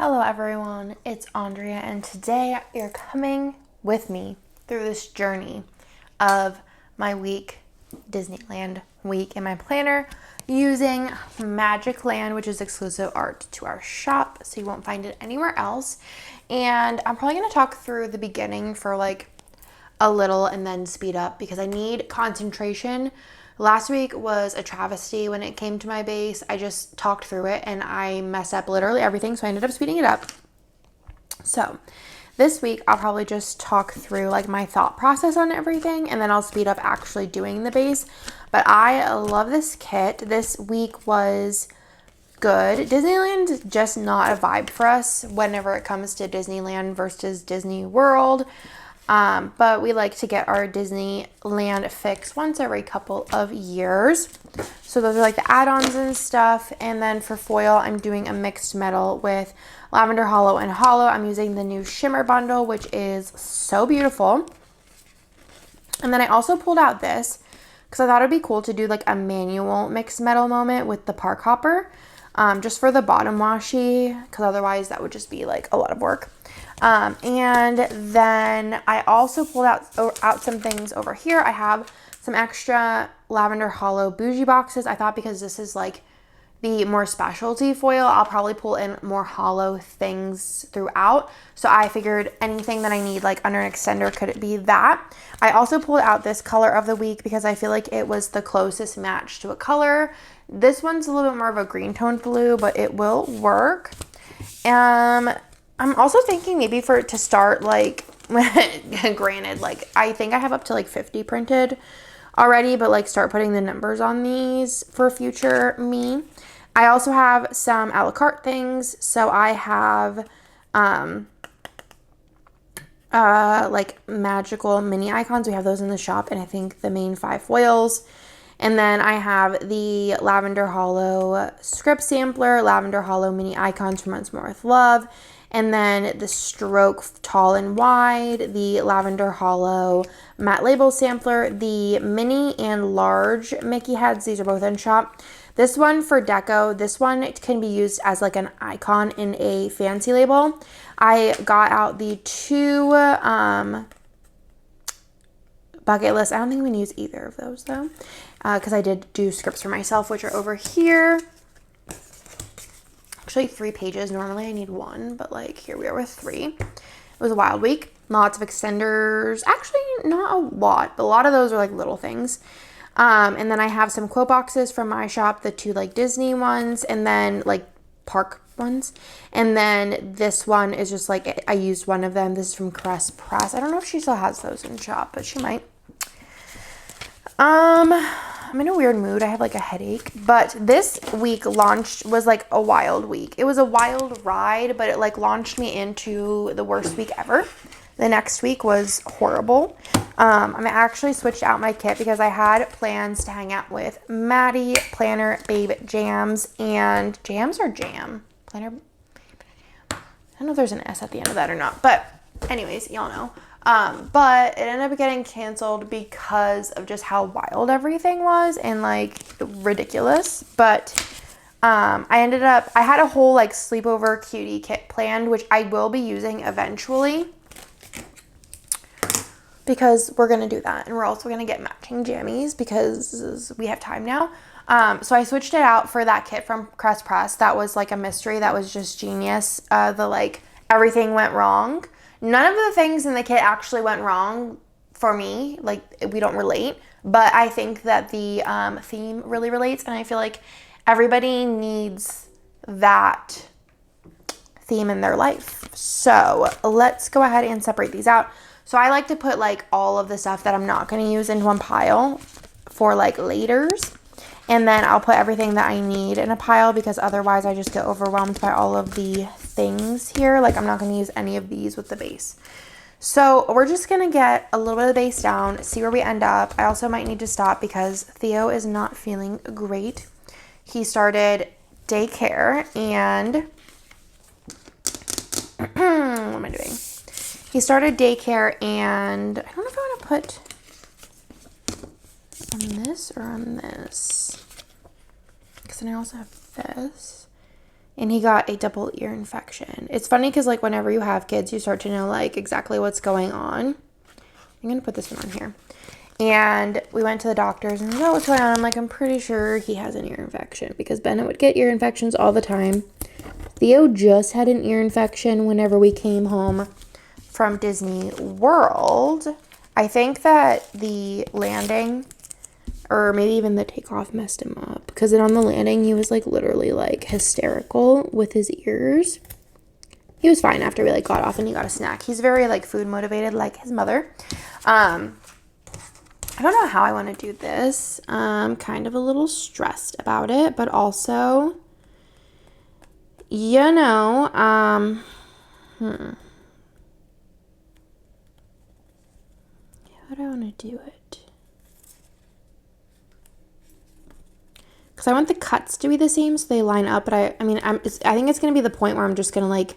Hello everyone, it's Andrea, and today you're coming with me through this journey of my week, Disneyland week in my planner, using Magic Land, which is exclusive art to our shop, so you won't find it anywhere else. And I'm probably going to talk through the beginning for like a little and then speed up because I need concentration. Last week was a travesty when it came to my base. I just talked through it and I messed up literally everything, so I ended up speeding it up. So this week I'll probably just talk through like my thought process on everything, and then I'll speed up actually doing the base. But I love this kit. This week was good. Disneyland's just not a vibe for us whenever it comes to Disneyland versus Disney World. But we like to get our Disneyland fix once every couple of years. So those are like the add-ons and stuff. And then for foil, I'm doing a mixed metal with Lavender Hollow and Hollow. I'm using the new Shimmer bundle, which is so beautiful. And then I also pulled out this because I thought it'd be cool to do like a manual mixed metal moment with the Park Hopper, just for the bottom washi, because otherwise that would just be like a lot of work. And then I also pulled out some things over here. I have some extra Lavender Hollow bougie boxes. I thought because this is like the more specialty foil, I'll probably pull in more hollow things throughout. So I figured anything that I need like under an extender could be that. I also pulled out this color of the week because I feel like it was the closest match to a color. This one's a little bit more of a green toned blue, but it will work. I'm also thinking maybe for it to start like, granted, like I think I have up to like 50 printed already, but like start putting the numbers on these for future me. I also have some a la carte things. So I have like magical mini icons. We have those in the shop, and I think the main 5 foils. And then I have the Lavender Hollow script sampler, Lavender Hollow mini icons from Once More With Love, and then the Stroke Tall and Wide, the Lavender Hollow matte label sampler, the mini and large Mickey heads. These are both in shop. This one for deco, this one can be used as like an icon in a fancy label. I got out the 2 bucket list. I don't think I'm going to use either of those though, because I did do scripts for myself, which are over here. Actually 3 pages. Normally I need 1, but like here we are with 3. It was a wild week. Lots of extenders. Actually not a lot, but a lot of those are like little things. And then I have some quote boxes from my shop, the 2 like Disney ones, and then like park ones. And then this one is just like, I used one of them. This is from Crest Press. I don't know if she still has those in shop, but she might. I'm in a weird mood. I have like a headache, but this week was like a wild week. It was a wild ride, but it like launched me into the worst week ever. The next week was horrible. I actually switched out my kit because I had plans to hang out with Maddie, Planner, Babe, Jams, and Jams or Jam? Planner, I don't know if there's an S at the end of that or not, but anyways, y'all know. But it ended up getting canceled because of just how wild everything was and like ridiculous. But I had a whole like sleepover cutie kit planned, which I will be using eventually because we're going to do that. And we're also going to get matching jammies because we have time now. So I switched it out for that kit from Crest Press. That was like a mystery. That was just genius. The like everything went wrong. None of the things in the kit actually went wrong for me. Like, we don't relate. But I think that the theme really relates. And I feel like everybody needs that theme in their life. So let's go ahead and separate these out. So I like to put like all of the stuff that I'm not going to use into one pile for like laters. And then I'll put everything that I need in a pile because otherwise I just get overwhelmed by all of the things here. Like I'm not going to use any of these with the base. So we're just going to get a little bit of the base down, see where we end up. I also might need to stop because Theo is not feeling great. He started daycare and what am I doing? He started daycare and I don't know if I want to put on this or on this, because then I also have this, and he got a double ear infection. It's funny because, like, whenever you have kids, you start to know, like, exactly what's going on. I'm going to put this one on here. And we went to the doctors and, oh, what's going on? I'm like, I'm pretty sure he has an ear infection because Bennett would get ear infections all the time. Theo just had an ear infection whenever we came home from Disney World. I think that the landing, or maybe even the takeoff, messed him up, because then on the landing he was like literally like hysterical with his ears. He was fine after we like got off and he got a snack. He's very like food motivated like his mother. I don't know how I want to do this. I'm kind of a little stressed about it, but also, you know, how do I want to do it? Because I want the cuts to be the same so they line up, but I think it's going to be the point where I'm just going to like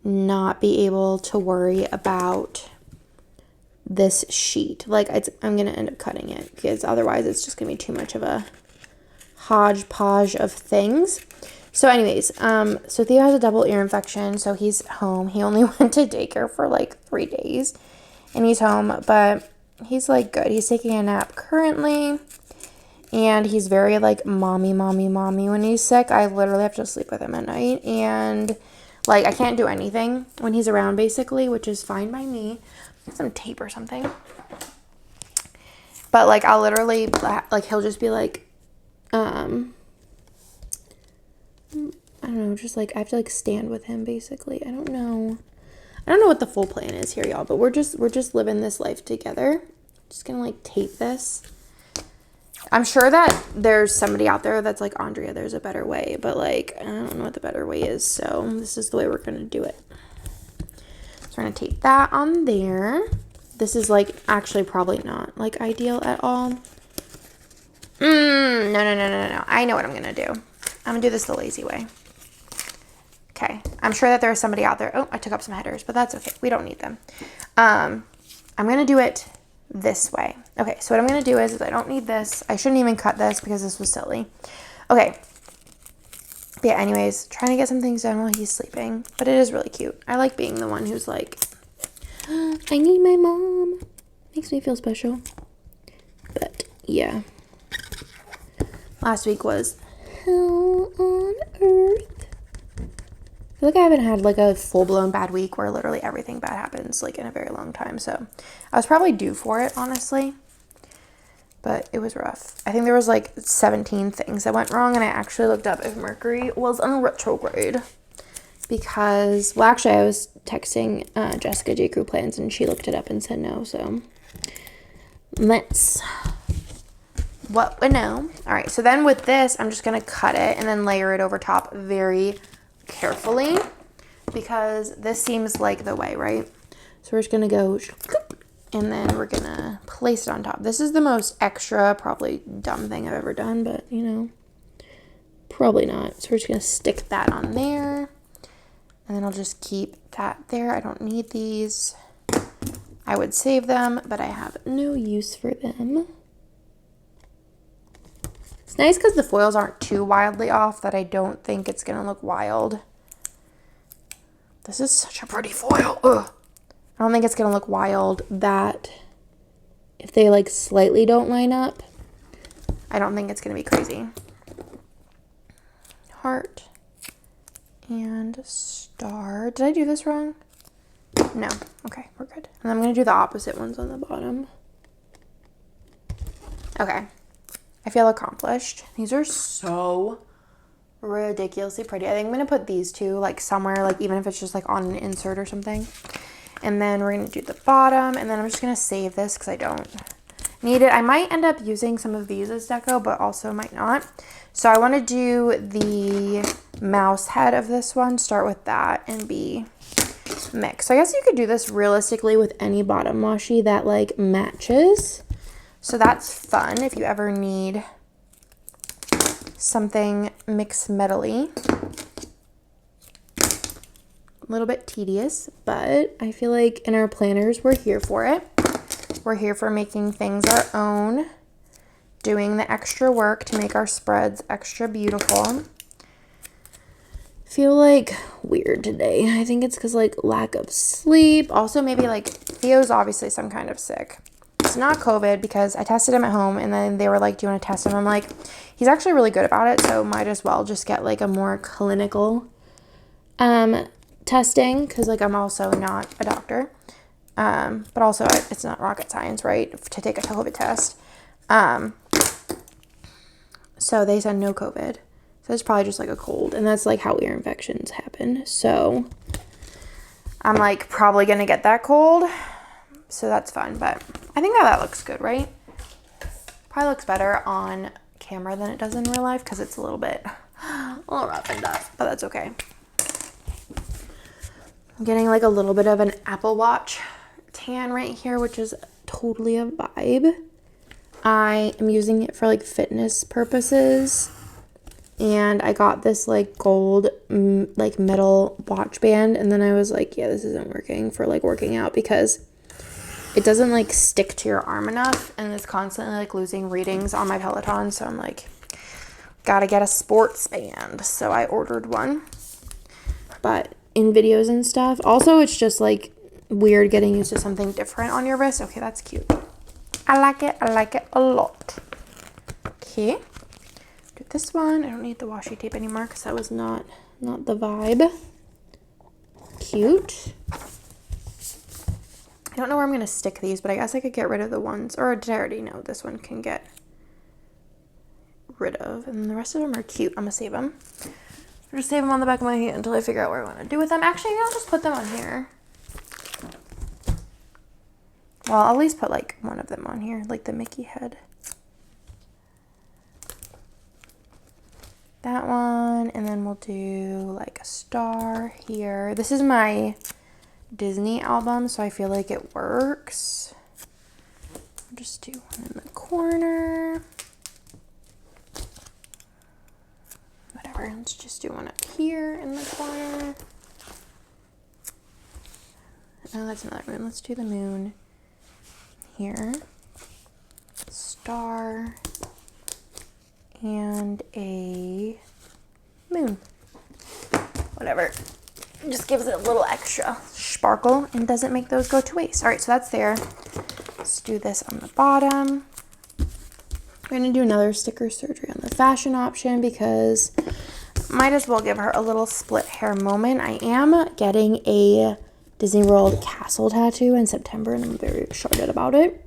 not be able to worry about this sheet. Like I'm going to end up cutting it because otherwise it's just going to be too much of a hodgepodge of things. So anyways, so Theo has a double ear infection, so he's home. He only went to daycare for like 3 days and he's home, but he's like good. He's taking a nap currently. And he's very, like, mommy when he's sick. I literally have to sleep with him at night. And, like, I can't do anything when he's around, basically, which is fine by me. Some tape or something. But, like, I'll literally, like, he'll just be, like, I don't know, just, like, I have to, like, stand with him, basically. I don't know what the full plan is here, y'all. But we're just living this life together. Just gonna, like, tape this. I'm sure that there's somebody out there that's like, Andrea, there's a better way. But, like, I don't know what the better way is. So, this is the way we're going to do it. So, we're going to tape that on there. This is, like, actually probably not, like, ideal at all. No. I know what I'm going to do. I'm going to do this the lazy way. Okay. I'm sure that there's somebody out there. Oh, I took up some headers, but that's okay. We don't need them. I'm going to do it this way. Okay, so what I'm going to do is I don't need this. I shouldn't even cut this because this was silly. Okay. But yeah, anyways, trying to get some things done while he's sleeping. But it is really cute. I like being the one who's like, I need my mom. Makes me feel special. But yeah. Last week was hell on earth. I feel like I haven't had like a full-blown bad week where literally everything bad happens like in a very long time. So I was probably due for it, honestly. But it was rough. I think there was like 17 things that went wrong. And I actually looked up if Mercury was on retrograde. Because, well, actually I was texting Jessica J. Crew Plans and she looked it up and said no. So that's what we know. All right. So then with this, I'm just going to cut it and then layer it over top very carefully, because this seems like the way, right? So we're just gonna go and then we're gonna place it on top. This is the most extra, probably dumb thing I've ever done, but you know, probably not. So we're just gonna stick that on there and then I'll just keep that there. I don't need these. I would save them, but I have no use for them. It's nice because the foils aren't too wildly off that I don't think it's going to look wild. This is such a pretty foil. Ugh. I don't think it's going to look wild that if they like slightly don't line up, I don't think it's going to be crazy. Heart and star. Did I do this wrong? No. Okay, we're good. And I'm going to do the opposite ones on the bottom. Okay. I feel accomplished. These are so ridiculously pretty. I think I'm going to put these two like somewhere, like even if it's just like on an insert or something. And then we're going to do the bottom. And then I'm just going to save this because I don't need it. I might end up using some of these as deco, but also might not. So I want to do the mouse head of this one. Start with that and be mixed. So I guess you could do this realistically with any bottom washi that like matches. So that's fun if you ever need something mixed metally. A little bit tedious, but I feel like in our planners, we're here for it. We're here for making things our own, doing the extra work to make our spreads extra beautiful. feel like weird today. I think it's because like lack of sleep. Also maybe like Theo's obviously some kind of sick. It's not COVID because I tested him at home and then they were like, do you want to test him? I'm like, he's actually really good about it. So might as well just get like a more clinical testing because like I'm also not a doctor. But also it's not rocket science, right? To take a COVID test. So they said no COVID. So it's probably just like a cold. And that's like how ear infections happen. So I'm like probably going to get that cold. So that's fun. But I think that looks good, right? Probably looks better on camera than it does in real life because it's a little rough and tough. But that's okay. I'm getting like a little bit of an Apple Watch tan right here, which is totally a vibe. I am using it for like fitness purposes. And I got this like gold like metal watch band. And then I was like, yeah, this isn't working for like working out because it doesn't like stick to your arm enough. And it's constantly like losing readings on my Peloton. So I'm like, gotta get a sports band. So I ordered one. But in videos and stuff. Also, it's just like weird getting used to something different on your wrist. Okay, that's cute. I like it. I like it a lot. Okay. Do this one. I don't need the washi tape anymore because that was not the vibe. Cute. I don't know where I'm going to stick these, but I guess I could get rid of the ones. Or did I already know this one can get rid of? And the rest of them are cute. I'm going to save them. I'll just save them on the back of my hand until I figure out what I want to do with them. Actually, I'll just put them on here. Well, I'll at least put like one of them on here, like the Mickey head. That one, and then we'll do like a star here. This is my Disney album, so I feel like it works. I'll just do one in the corner. Whatever, let's just do one up here in the corner. Oh, that's another moon. Let's do the moon here. Star. And a moon. Whatever. It just gives it a little extra sparkle and doesn't make those go to waste. All right, so that's there. Let's do this on the bottom. We're going to do another sticker surgery on the fashion option because might as well give her a little split hair moment. I am getting a Disney World castle tattoo in September and I'm very excited about it.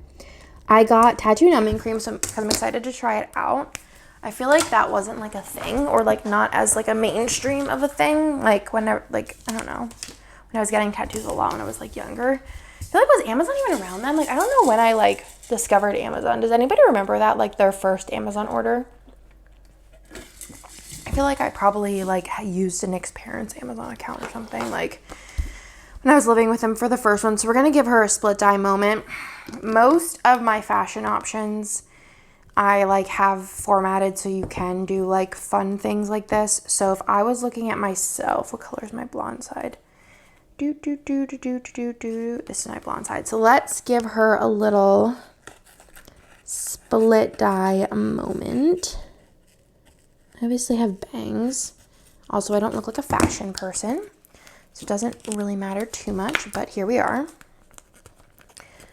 I got tattoo numbing cream so I'm excited to try it out. I feel like that wasn't like a thing or like not as like a mainstream of a thing. Like when I, like, I don't know, when I was getting tattoos a lot when I was like younger. I feel like was Amazon even around then? Like I don't know when I like discovered Amazon. Does anybody remember that? Like their first Amazon order? I feel like I probably like used Nick's parents' Amazon account or something like when I was living with him for the first one. So we're going to give her a split dye moment. Most of my fashion options I like have formatted so you can do like fun things like this. So if I was looking at myself, what color is my blonde side? This is my blonde side. So let's give her a little split dye moment. I obviously have bangs. Also, I don't look like a fashion person, so it doesn't really matter too much, but here we are.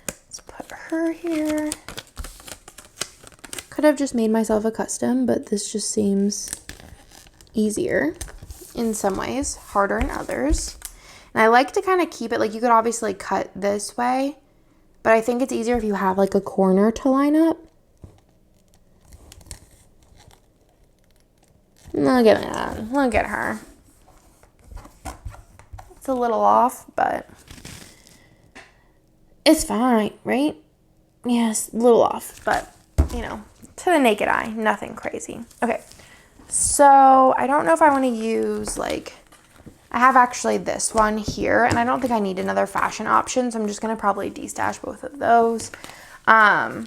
Let's put her here. Could have just made myself a custom, but this just seems easier in some ways, harder in others. And I like to kind of keep it, like you could obviously cut this way, but I think it's easier if you have like a corner to line up. Look at that. Look at her. It's a little off, but it's fine, right? Yes, a little off, but you know, to the naked eye, nothing crazy. Okay, so I don't know if I want to use like, I have actually this one here, and I don't think I need another fashion option, so I'm just going to probably destash both of those. I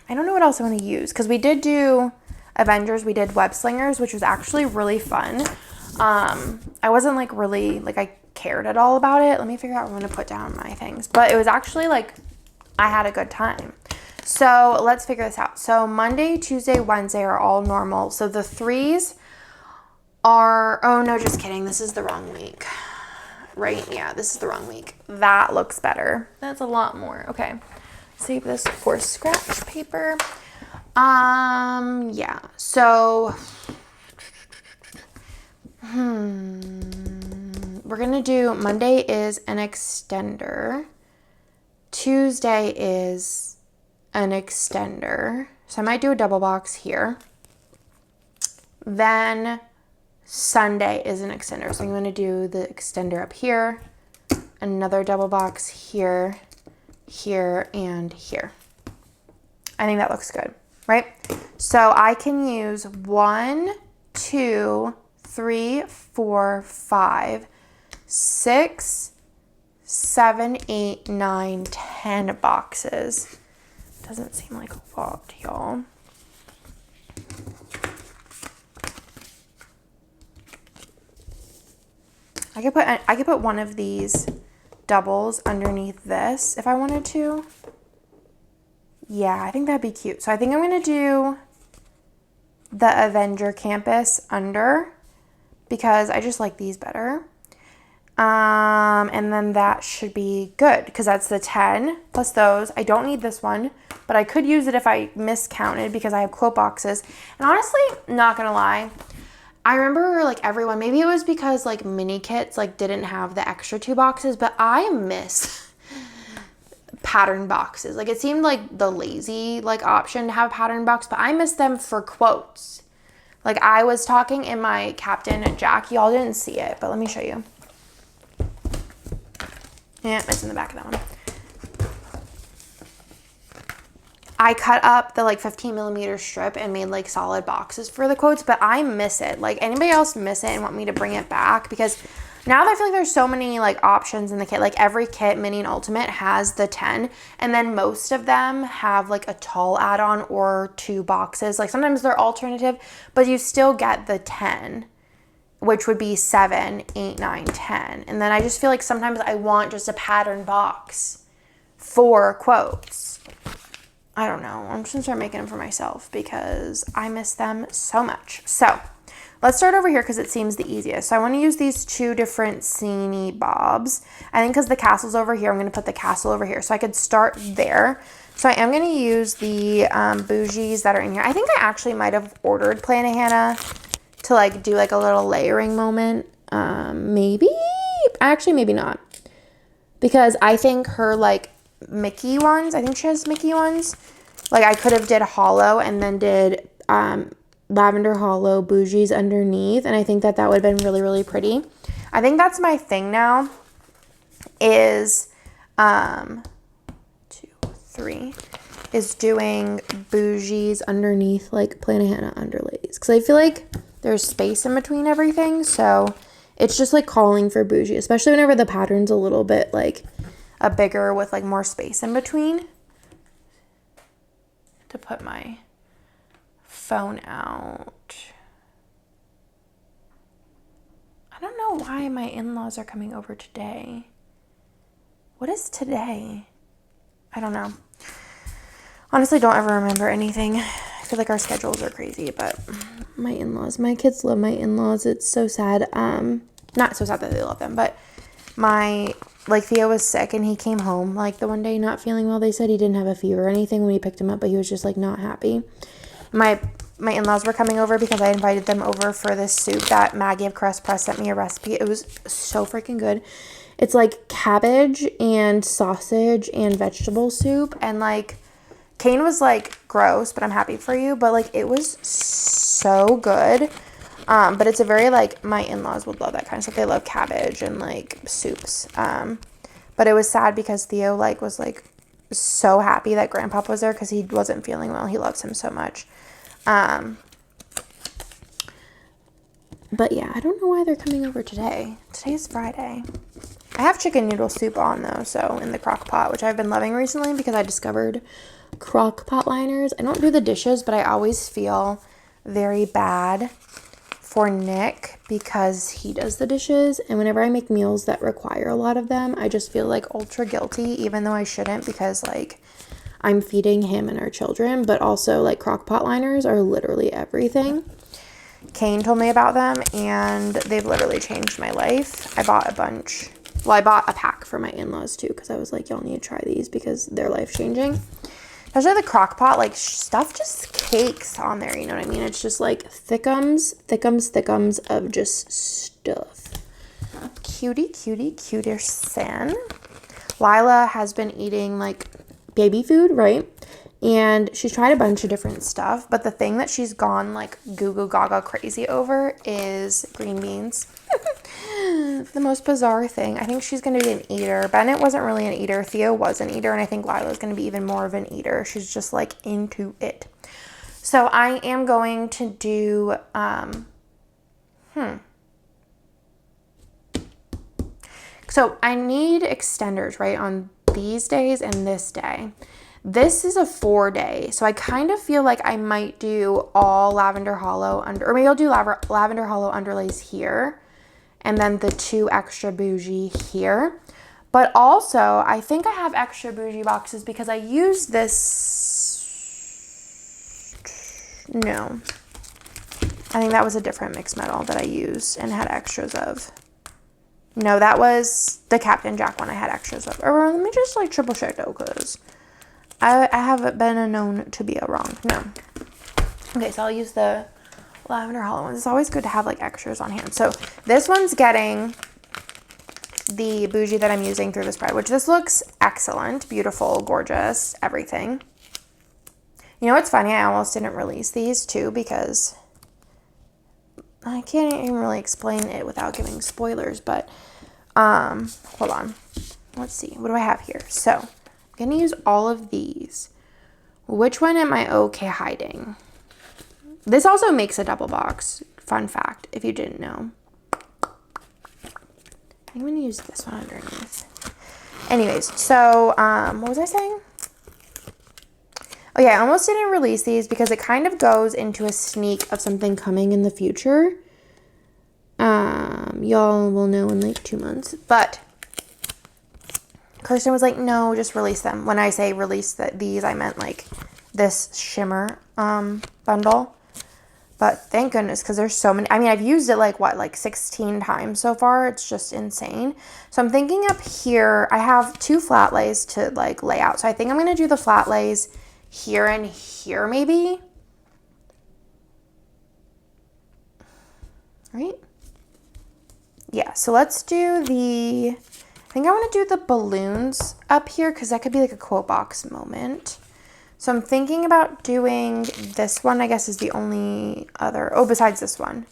don't know what else I want to use, because we did do Avengers, we did Web Slingers, which was actually really fun. I wasn't like really, like I cared at all about it. Let me figure out where I'm going to put down my things. But it was actually like, I had a good time. So let's figure this out. So Monday, Tuesday, Wednesday are all normal. So the 3s oh no, just kidding. This is the wrong week. Right? Yeah, this is the wrong week. That looks better. That's a lot more. Okay. Save this for scratch paper. Yeah. So, we're going to do Monday is an extender. Tuesday is an extender. So I might do a double box here. Then Sunday is an extender. So I'm going to do the extender up here, another double box here, here, and here. I think that looks good, right? So I can use 1, 2, 3, 4, 5, 6, 7, 8, 9, 10 boxes. Doesn't seem like a lot, y'all. I could put one of these doubles underneath this if I wanted to. Yeah, I think that'd be cute. So I think I'm going to do the Avenger Campus under because I just like these better. And then that should be good because that's the 10 plus those. I don't need this one, but I could use it if I miscounted because I have quote boxes. And honestly, not going to lie, I remember like everyone, maybe it was because like mini kits like didn't have the extra 2 boxes, but I miss pattern boxes. Like it seemed like the lazy like option to have a pattern box, but I miss them for quotes. Like I was talking in my Captain Jack, y'all didn't see it, but let me show you. Yeah, it's in the back of that one. I cut up the like 15 millimeter strip and made like solid boxes for the quotes, but I miss it. Like anybody else miss it and want me to bring it back? Because now that I feel like there's so many like options in the kit, like every kit, mini and ultimate, has the 10, and then most of them have like a tall add-on or 2 boxes. Like sometimes they're alternative, but you still get the 10, which would be 7, 8, 9, 10. And then I just feel like sometimes I want just a pattern box for quotes. I don't know. I'm just going to start making them for myself because I miss them so much. So let's start over here because it seems the easiest. So I want to use these 2 different Seenie Bobs. I think because the castle's over here, I'm going to put the castle over here. So I could start there. So I am going to use the bougies that are in here. I think I actually might have ordered Plannahannah to like do like a little layering moment. Maybe? Actually, maybe not. Because I think her like Mickey ones, I think she has Mickey ones. Like I could have did hollow and then did lavender hollow bougies underneath, and I think that that would have been really, really pretty. I think that's my thing now is 2, 3 is doing bougies underneath like Plannahannah underlays because I feel like there's space in between everything, so it's just like calling for bougie, especially whenever the pattern's a little bit like a bigger with like more space in between. To put my phone out. I don't know why my in-laws are coming over today. What is today? I don't know. Honestly, don't ever remember anything. I feel like our schedules are crazy, but my in-laws, my kids love my in-laws. It's so sad. Not so sad that they love them, but Theo was sick and he came home like the one day not feeling well. They said he didn't have a fever or anything when he picked him up, but he was just like not happy. My in-laws were coming over because I invited them over for this soup that Maggie of Crust Press sent me a recipe. It was so freaking good. It's like cabbage and sausage and vegetable soup, and like Kane was like gross, but I'm happy for you, but like it was so good. But it's a very like, my in-laws would love that kind of stuff. They love cabbage and like soups. But it was sad because Theo like was like so happy that Grandpa was there because he wasn't feeling well. He loves him so much. But yeah, I don't know why they're coming over today. Today's Friday. I have chicken noodle soup on though, so in the crock pot, which I've been loving recently because I discovered crock pot liners. I don't do the dishes, but I always feel very bad for Nick because he does the dishes, and whenever I make meals that require a lot of them, I just feel like ultra guilty, even though I shouldn't, because like I'm feeding him and our children. But also like crock pot liners are literally everything. Kane told me about them, and they've literally changed my life. I bought a bunch. Well, I bought a pack for my in-laws too, because I was like, y'all need to try these because they're life-changing. Especially the crock pot, like, stuff just cakes on there, you know what I mean? It's just like thickums of just stuff. Cutie san. Lila has been eating like baby food, right? And she's tried a bunch of different stuff, but the thing that she's gone like goo goo gaga crazy over is green beans. The most bizarre thing. I think she's going to be an eater. Bennett wasn't really an eater. Theo was an eater, and I think Lila's going to be even more of an eater. She's just like into it. So I am going to do So I need extenders, right, on these days and this day. This is a 4-day, so I kind of feel like I might do all Lavender Hollow or maybe I'll do Lavender Hollow underlays here, and then the 2 extra bougie here. But also, I think I have extra bougie boxes because I use this. No, I think that was a different mixed metal that I used and had extras of. No, that was the Captain Jack one I had extras of. Or let me just like triple check though, because I haven't been known to be wrong. No. Okay, so I'll use the Lavender Hollow ones. It's always good to have like extras on hand. So this one's getting the bougie that I'm using through the spread, which this looks excellent, beautiful, gorgeous, everything. You know what's funny? I almost didn't release these too because I can't even really explain it without giving spoilers, but hold on. Let's see. What do I have here? So I'm going to use all of these. Which one am I okay hiding? This also makes a double box. Fun fact, if you didn't know. I'm going to use this one underneath. Anyways, so what was I saying? Oh yeah, I almost didn't release these because it kind of goes into a sneak of something coming in the future. Y'all will know in like 2 months. But Kirsten was like, no, just release them. When I say release these, I meant like this shimmer bundle. But thank goodness, because there's so many. I mean, I've used it like 16 times so far. It's just insane. So I'm thinking up here, I have 2 flat lays to like lay out. So I think I'm going to do the flat lays here and here maybe. Right? Yeah, so let's do I think I want to do the balloons up here because that could be like a quote box moment. So I'm thinking about doing this one, I guess is the only other, besides this one.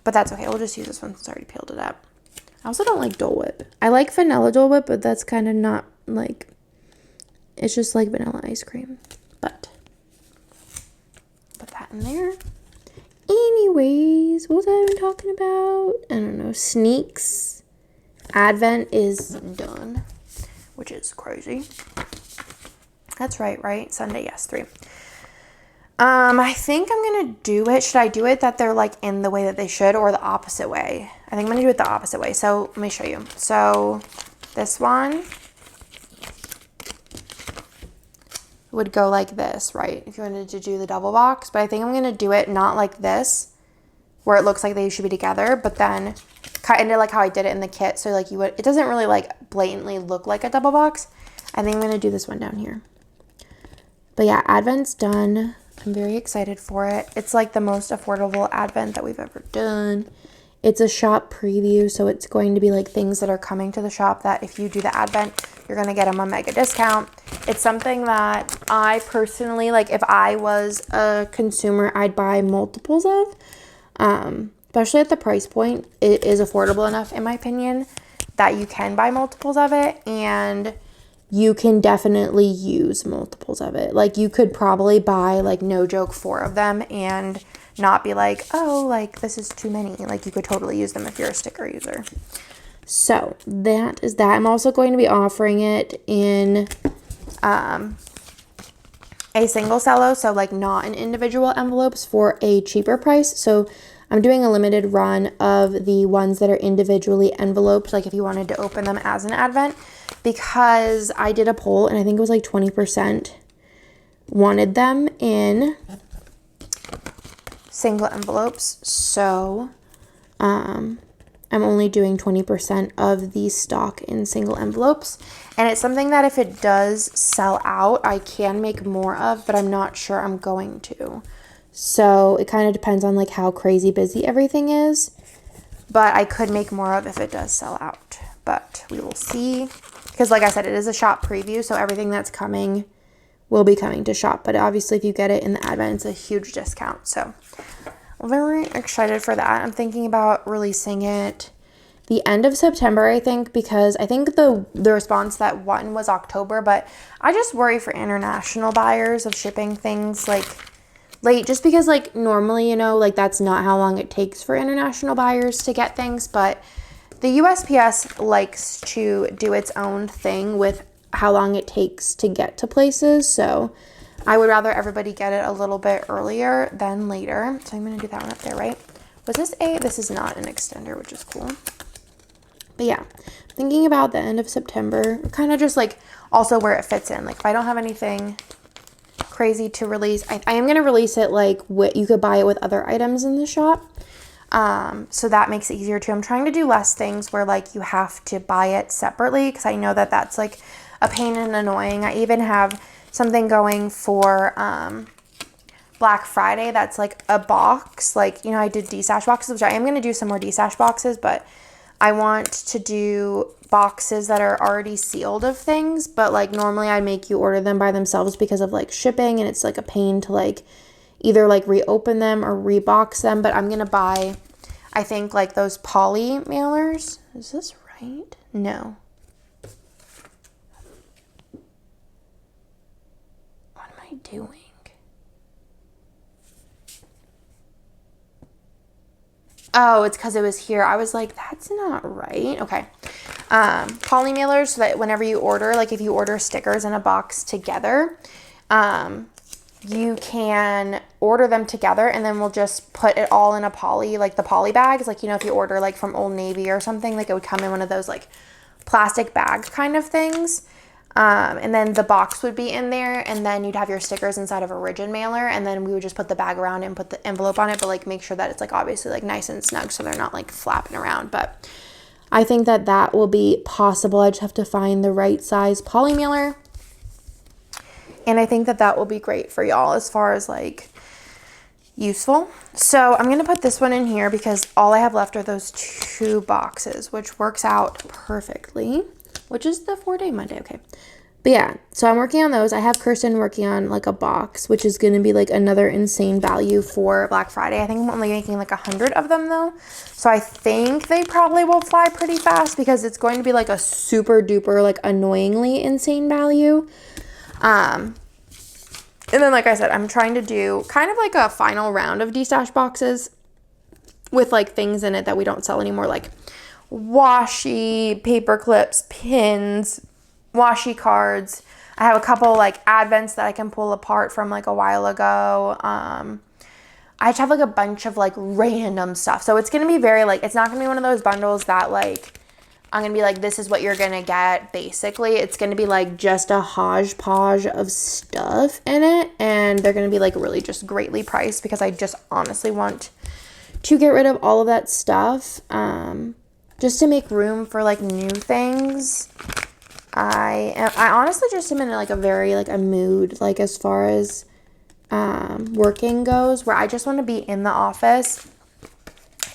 But that's okay, we'll just use this one since I already peeled it up. I also don't like Dole Whip. I like vanilla Dole Whip, but that's kind of not like, it's just like vanilla ice cream. But put that in there. Anyways, what was I even talking about? I don't know. Sneaks. Advent is done, which is crazy. That's right? Sunday, yes, 3. I think I'm going to do it. Should I do it that they're like in the way that they should or the opposite way? I think I'm going to do it the opposite way. So let me show you. So this one would go like this, right? If you wanted to do the double box, but I think I'm going to do it not like this, where it looks like they should be together, but then kind of like how I did it in the kit. So like it doesn't really like blatantly look like a double box. I think I'm going to do this one down here. But yeah, Advent's done. I'm very excited for it. It's like the most affordable Advent that we've ever done. It's a shop preview, so it's going to be like things that are coming to the shop that if you do the Advent, you're going to get them on mega discount. It's something that I personally, like if I was a consumer, I'd buy multiples of. Especially at the price point, it is affordable enough, in my opinion, that you can buy multiples of it, and you can definitely use multiples of it. Like you could probably buy like no joke 4 of them and not be like, oh, like this is too many. Like you could totally use them if you're a sticker user. So that is that. I'm also going to be offering it in a single cello, so like not in individual envelopes, for a cheaper price. So I'm doing a limited run of the ones that are individually enveloped, like if you wanted to open them as an Advent, because I did a poll and I think it was like 20% wanted them in single envelopes. So I'm only doing 20% of the stock in single envelopes. And it's something that if it does sell out, I can make more of, but I'm not sure I'm going to. So it kind of depends on like how crazy busy everything is. But I could make more of if it does sell out. But we will see. Because like I said, it is a shop preview, so everything that's coming will be coming to shop. But obviously if you get it in the advent, it's a huge discount. So I'm very excited for that. I'm thinking about releasing it the end of September, I think, because I think the response that one was October, but I just worry for international buyers of shipping things like late, just because like normally, you know, like that's not how long it takes for international buyers to get things, but the USPS likes to do its own thing with how long it takes to get to places. So I would rather everybody get it a little bit earlier than later. So I'm going to do that one up there, right? This is not an extender, which is cool. But yeah, thinking about the end of September, kind of just like also where it fits in. Like if I don't have anything crazy to release, I am going to release it like you could buy it with other items in the shop. So that makes it easier too. I'm trying to do less things where like you have to buy it separately, because I know that that's like a pain and annoying. I even have something going for Black Friday that's like a box. Like, you know, I did D-stash boxes, which I am going to do some more D-stash boxes, but I want to do boxes that are already sealed of things, but like normally I make you order them by themselves because of like shipping, and it's like a pain to like either like reopen them or rebox them. But I'm going to buy, I think, like those poly mailers. Is this right? No. What am I doing? Oh, it's because it was here. I was like, that's not right. Okay. Poly mailers, so that whenever you order, like if you order stickers in a box together, you can order them together, and then we'll just put it all in a poly, like the poly bags. Like, you know, if you order like from Old Navy or something, like it would come in one of those like plastic bag kind of things. And then the box would be in there, and then you'd have your stickers inside of a rigid mailer, and then we would just put the bag around and put the envelope on it, but like make sure that it's like obviously like nice and snug so they're not like flapping around. But I think that that will be possible. I just have to find the right size poly mailer, and I think that that will be great for y'all as far as like useful. So I'm going to put this one in here because all I have left are those 2 boxes, which works out perfectly, which is the 4-day Monday. Okay. But yeah, so I'm working on those. I have Kirsten working on like a box, which is going to be like another insane value for Black Friday. I think I'm only making like 100 of them though. So I think they probably will fly pretty fast because it's going to be like a super duper, like annoyingly insane value. And then, like I said, I'm trying to do kind of like a final round of D-stash boxes with like things in it that we don't sell anymore, like washi, paper clips, pins, washi cards. I have a couple like advents that I can pull apart from like a while ago. I just have like a bunch of like random stuff. So it's going to be very like, it's not going to be one of those bundles that like, I'm going to be like, this is what you're going to get. Basically, it's going to be like just a hodgepodge of stuff in it. And they're going to be like really just greatly priced because I just honestly want to get rid of all of that stuff. Just to make room for like new things. I honestly just am in like a very like a mood, like as far as working goes, where I just want to be in the office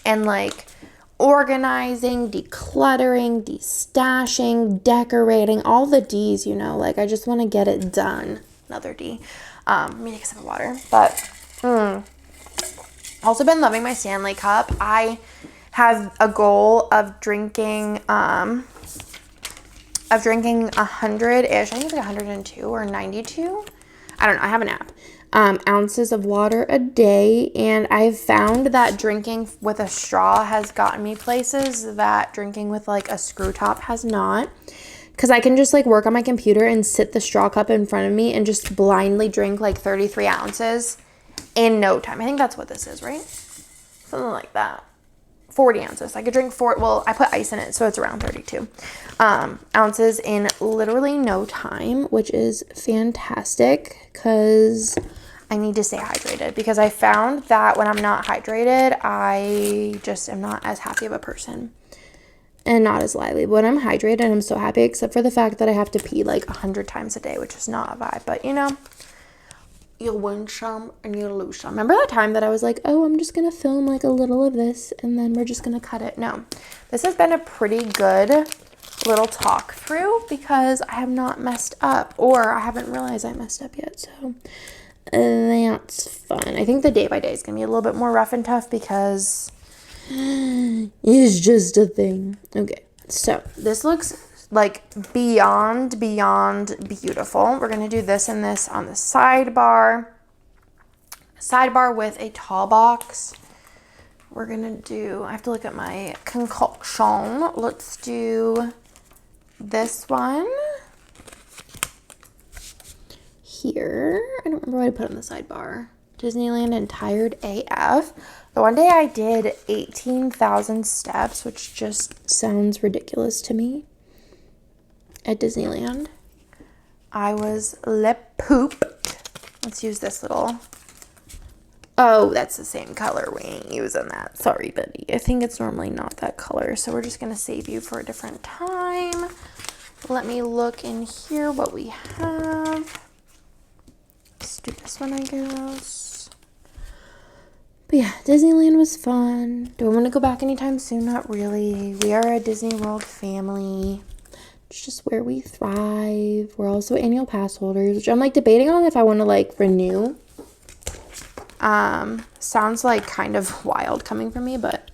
and like organizing, decluttering, destashing, decorating, all the D's, you know, like I just want to get it done. Another D. Let me take a sip of water. But also been loving my Stanley Cup. I have a goal of drinking 100-ish. I think it's like 102 or 92. I don't know. I have an app. Ounces of water a day, and I've found that drinking with a straw has gotten me places that drinking with like a screw top has not, because I can just like work on my computer and sit the straw cup in front of me and just blindly drink like 33 ounces in no time. I think that's what this is, right? Something like that. 40 ounces. I could drink I put ice in it, so it's around 32 ounces in literally no time, which is fantastic because I need to stay hydrated because I found that when I'm not hydrated, I just am not as happy of a person and not as lively. But when I'm hydrated, I'm so happy, except for the fact that I have to pee like 100 times a day, which is not a vibe. But you know, you'll win some and you'll lose some. Remember that time that I was like, oh, I'm just going to film like a little of this and then we're just going to cut it? No, this has been a pretty good little talk through because I have not messed up, or I haven't realized I messed up yet. So that's fun. I think the day by day is going to be a little bit more rough and tough because it's just a thing. Okay, so this looks like beyond beautiful. We're going to do this and this on the sidebar with a tall box. We're going to do, I have to look at my concoction. Let's do this one here. I don't remember what I put on the sidebar. Disneyland and tired AF. The one day I did 18,000 steps, which just sounds ridiculous to me, at Disneyland. I was lip pooped. Let's use this little. Oh, that's the same color. We ain't using that. Sorry, buddy. I think it's normally not that color, so we're just going to save you for a different time. Let me look in here what we have. Let's do this one, I guess. But yeah, Disneyland was fun. Do I want to go back anytime soon? Not really. We are a Disney World family. It's just where we thrive. We're also annual pass holders, which I'm like debating on if I want to like renew. Sounds like kind of wild coming from me, but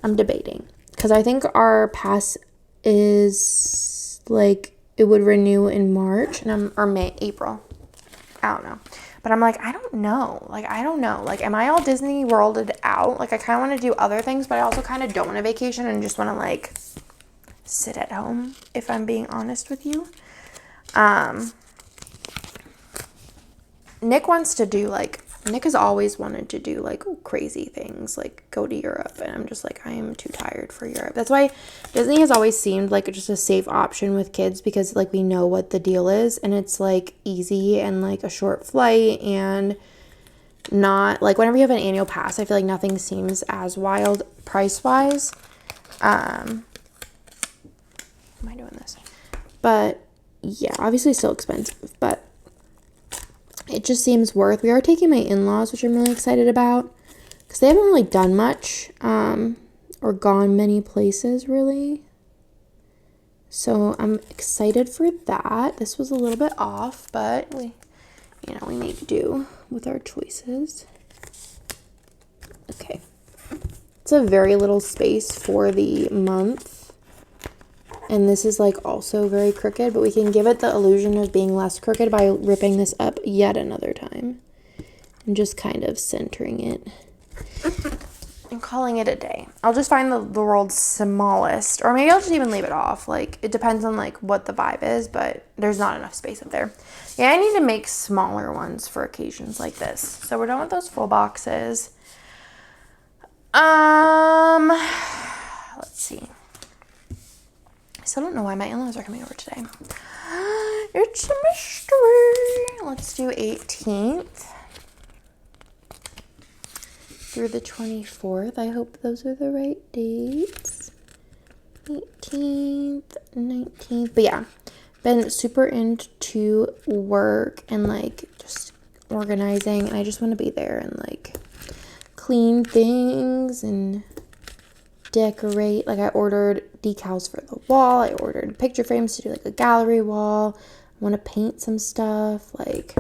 I'm debating because I think our pass is like it would renew in March or April. I don't know. But I'm like, I don't know. Like, I don't know. Like, am I all Disney Worlded out? Like, I kind of want to do other things, but I also kind of don't want a vacation and just want to, like, sit at home, if I'm being honest with you. Nick wants to do, like, Nick has always wanted to do, like, crazy things, like, go to Europe. And I'm just like, I am too tired for Europe. That's why Disney has always seemed like just a safe option with kids because, like, we know what the deal is. And it's, like, easy and, like, a short flight and not, like, whenever you have an annual pass, I feel like nothing seems as wild price-wise. How am I doing this? But, yeah, obviously still expensive, but it just seems worth. We are taking my in-laws, which I'm really excited about because they haven't really done much or gone many places really. So I'm excited for that. This was a little bit off, but we make do with our choices. Okay. It's a very little space for the month. And this is like also very crooked, but we can give it the illusion of being less crooked by ripping this up yet another time. And just kind of centering it. And calling it a day. I'll just find the world's smallest, or maybe I'll just even leave it off. Like, it depends on like what the vibe is, but there's not enough space up there. Yeah, I need to make smaller ones for occasions like this. So we're done with those full boxes. Let's see. I still don't know why my in-laws are coming over today. It's a mystery. Let's do 18th through the 24th. I hope those are the right dates. 18th, 19th. But yeah, been super into work and like just organizing. And I just want to be there and like clean things and decorate. Like I ordered decals for the wall. I ordered picture frames to do like a gallery wall. I want to paint some stuff. Like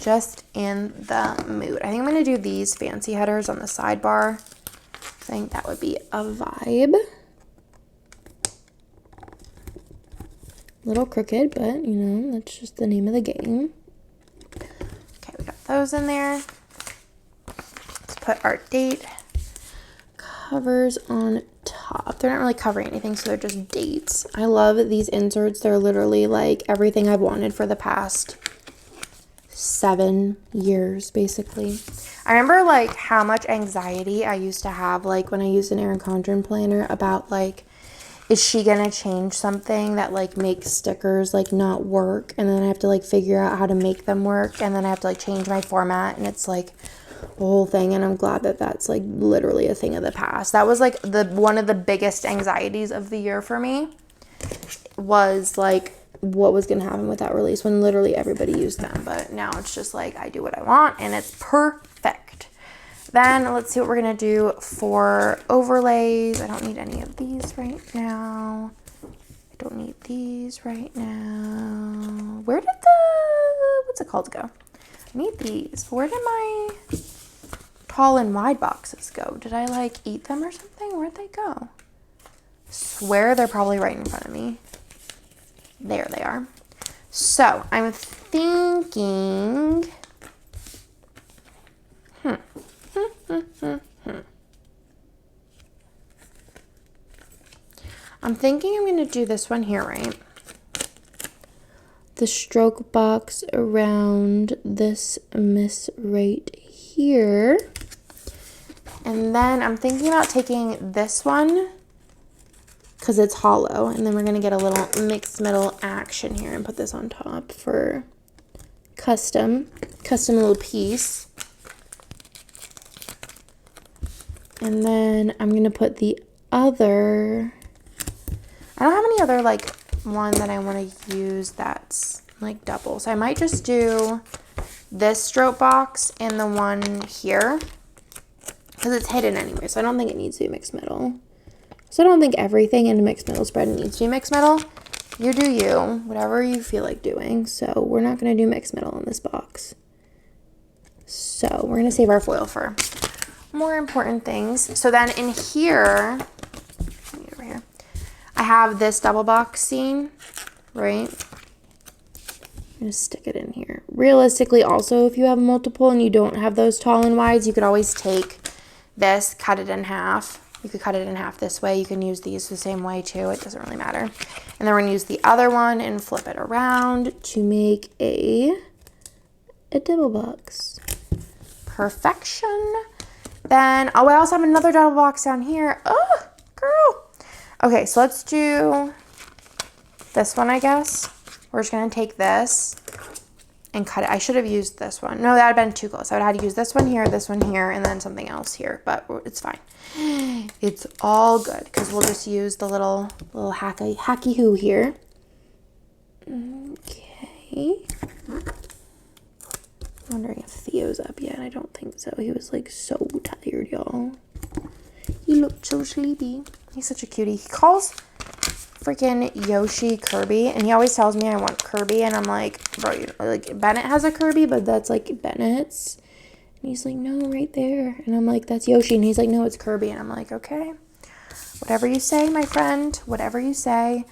just in the mood. I think I'm going to do these fancy headers on the sidebar. I think that would be a vibe. Little crooked, but you know, that's just the name of the game. Okay, we got those in there. Let's put our date covers on top. They're not really covering anything, so they're just dates. I love these inserts. They're literally like everything I've wanted for the past 7 years, basically. I remember like how much anxiety I used to have like when I used an Erin Condren planner about like is she gonna change something that like makes stickers like not work, and then I have to like figure out how to make them work, and then I have to like change my format, and it's like the whole thing. And I'm glad that that's like literally a thing of the past. That was like one of the biggest anxieties of the year for me, was like what was gonna happen with that release when literally everybody used them. But now it's just like I do what I want and it's perfect. Then let's see what we're gonna do for overlays. I don't need any of these right now. I don't need these right now. Where did what's it called go? I need these. Where did my tall and wide boxes go? Did I like eat them or something? Where'd they go? Swear they're probably right in front of me. There they are. So I'm thinking, I'm going to do this one here, right? The stroke box around this miss right here. And then I'm thinking about taking this one because it's hollow, and then we're going to get a little mixed metal action here and put this on top for custom little piece. And then I'm going to put the other, I don't have any other like one that I want to use that's like double. So I might just do this stroke box and the one here because it's hidden anyway. So I don't think it needs to be mixed metal. So I don't think everything in a mixed metal spread needs to be mixed metal. You do you, whatever you feel like doing. So we're not going to do mixed metal in this box. So we're going to save our foil for more important things. So then in here, over here, I have this double box scene, right? I'm going to stick it in here. Realistically, also, if you have multiple and you don't have those tall and wides, you could always take this, cut it in half. You could cut it in half this way. You can use these the same way too. It doesn't really matter. And then we're going to use the other one and flip it around to make a double box. Perfection. Then, oh, I also have another double box down here. Oh, girl. Okay, so let's do this one, I guess. We're just going to take this and cut it. I should have used this one. No, that would have been too close. I would have had to use this one here, and then something else here, but it's fine. It's all good because we'll just use the little hacky hoo here. Okay. Wondering if Theo's up yet. I don't think so. He was like so tired, y'all. He looked so sleepy. He's such a cutie. He calls freaking Yoshi Kirby, and he always tells me I want Kirby, and I'm like, bro, you know, like Bennett has a Kirby, but that's like Bennett's. And he's like, no, right there. And I'm like, that's Yoshi. And he's like, no, it's Kirby. And I'm like, okay, whatever you say, my friend, whatever you say.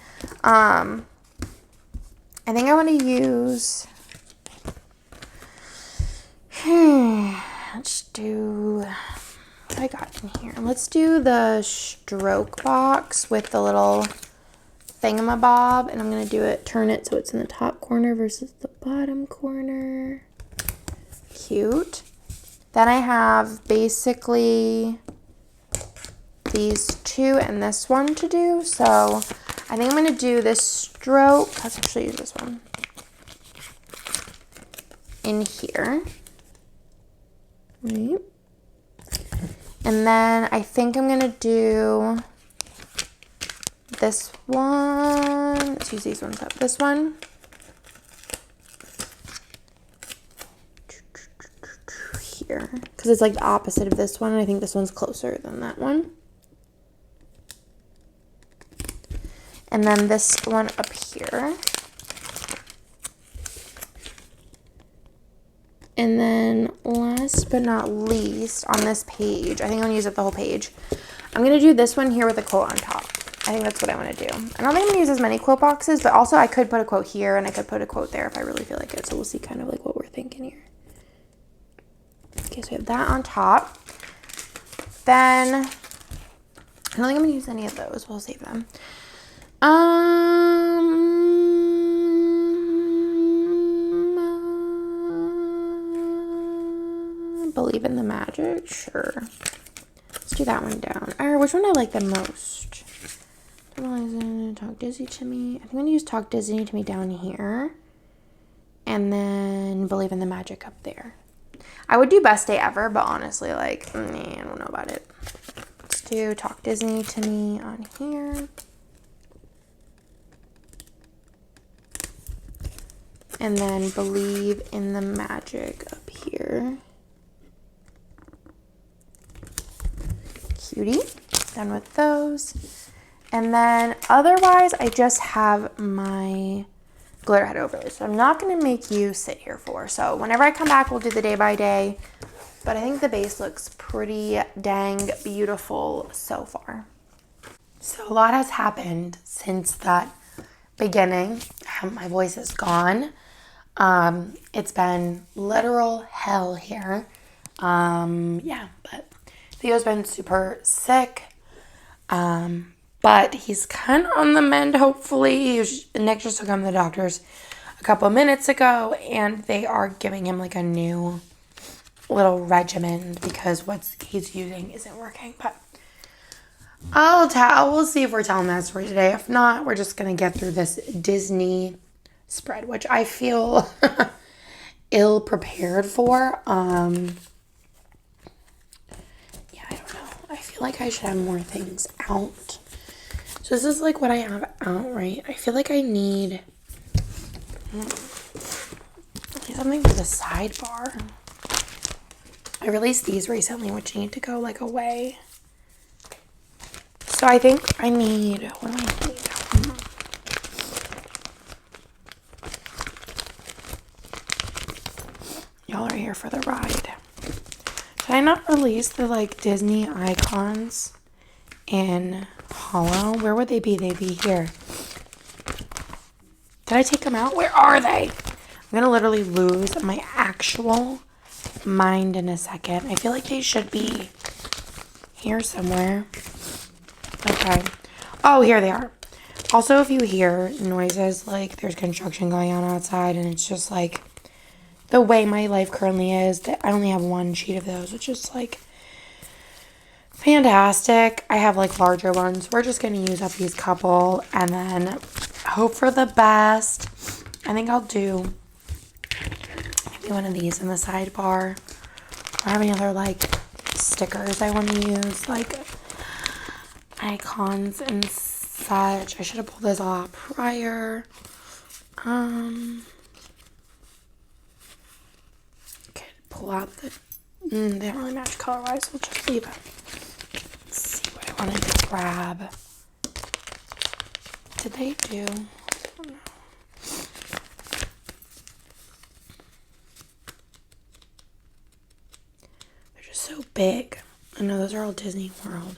I think I want to use, let's do, what I got in here. Let's do the stroke box with the little thingamabob. And I'm going to do it, turn it so it's in the top corner versus the bottom corner. Cute. Then I have basically these two and this one to do. So I think I'm going to do this stroke. Let's actually use this one in here. Right. And then I think I'm going to do this one. Let's use these ones up. This one. Here because it's like the opposite of this one, and I think this one's closer than that one. And then this one up here. And then last but not least on this page, I think I'm going to use up the whole page. I'm going to do this one here with a quote on top. I think that's what I want to do. I don't think I'm going to use as many quote boxes, but also I could put a quote here and I could put a quote there if I really feel like it. So we'll see kind of like what we're thinking here. Okay, so we have that on top. Then, I don't think I'm going to use any of those. We'll save them. Believe in the magic? Sure. Let's do that one down. Or which one I like the most? Talk Disney to me. I think I'm going to use Talk Disney to me down here. And then Believe in the Magic up there. I would do Best Day Ever, but honestly, like, I don't know about it. Let's do Talk Disney to me on here. And then Believe in the Magic up here. Cutie. Done with those. And then otherwise, I just have my glitter head overlay. So I'm not going to make you sit here for. So whenever I come back, we'll do the day by day. But I think the base looks pretty dang beautiful so far. So a lot has happened since that beginning. My voice is gone. It's been literal hell here. Yeah, but Theo's been super sick. But he's kind of on the mend, hopefully. Nick just took him to the doctor's a couple of minutes ago, and they are giving him like a new little regimen because what he's using isn't working. But we'll see if we're telling that story today. If not, we're just going to get through this Disney spread, which I feel ill prepared for. Yeah, I don't know. I feel like I should have more things out. So this is like what I have out, right? I feel like I need something for the sidebar. I released these recently, which need to go like away. So I think I need, what do I need? Y'all are here for the ride. Did I not release the like Disney icons in Hollow? Where would they be? They'd be here. Did I take them out? Where are they? I'm gonna literally lose my actual mind in a second. I feel like they should be here somewhere. Okay. Oh, here they are. Also, if you hear noises, like there's construction going on outside and it's just like the way my life currently is, that I only have one sheet of those, which is like fantastic. I have like larger ones. We're just gonna use up these couple and then hope for the best. I think I'll do maybe one of these in the sidebar. I have any other like stickers I want to use, like icons and such. I should have pulled this off prior. Okay, pull out the. They don't really match color wise. We'll just leave it. Let's see what I wanted to grab. Did they do? Oh, no. They're just so big. I know those are all Disney World.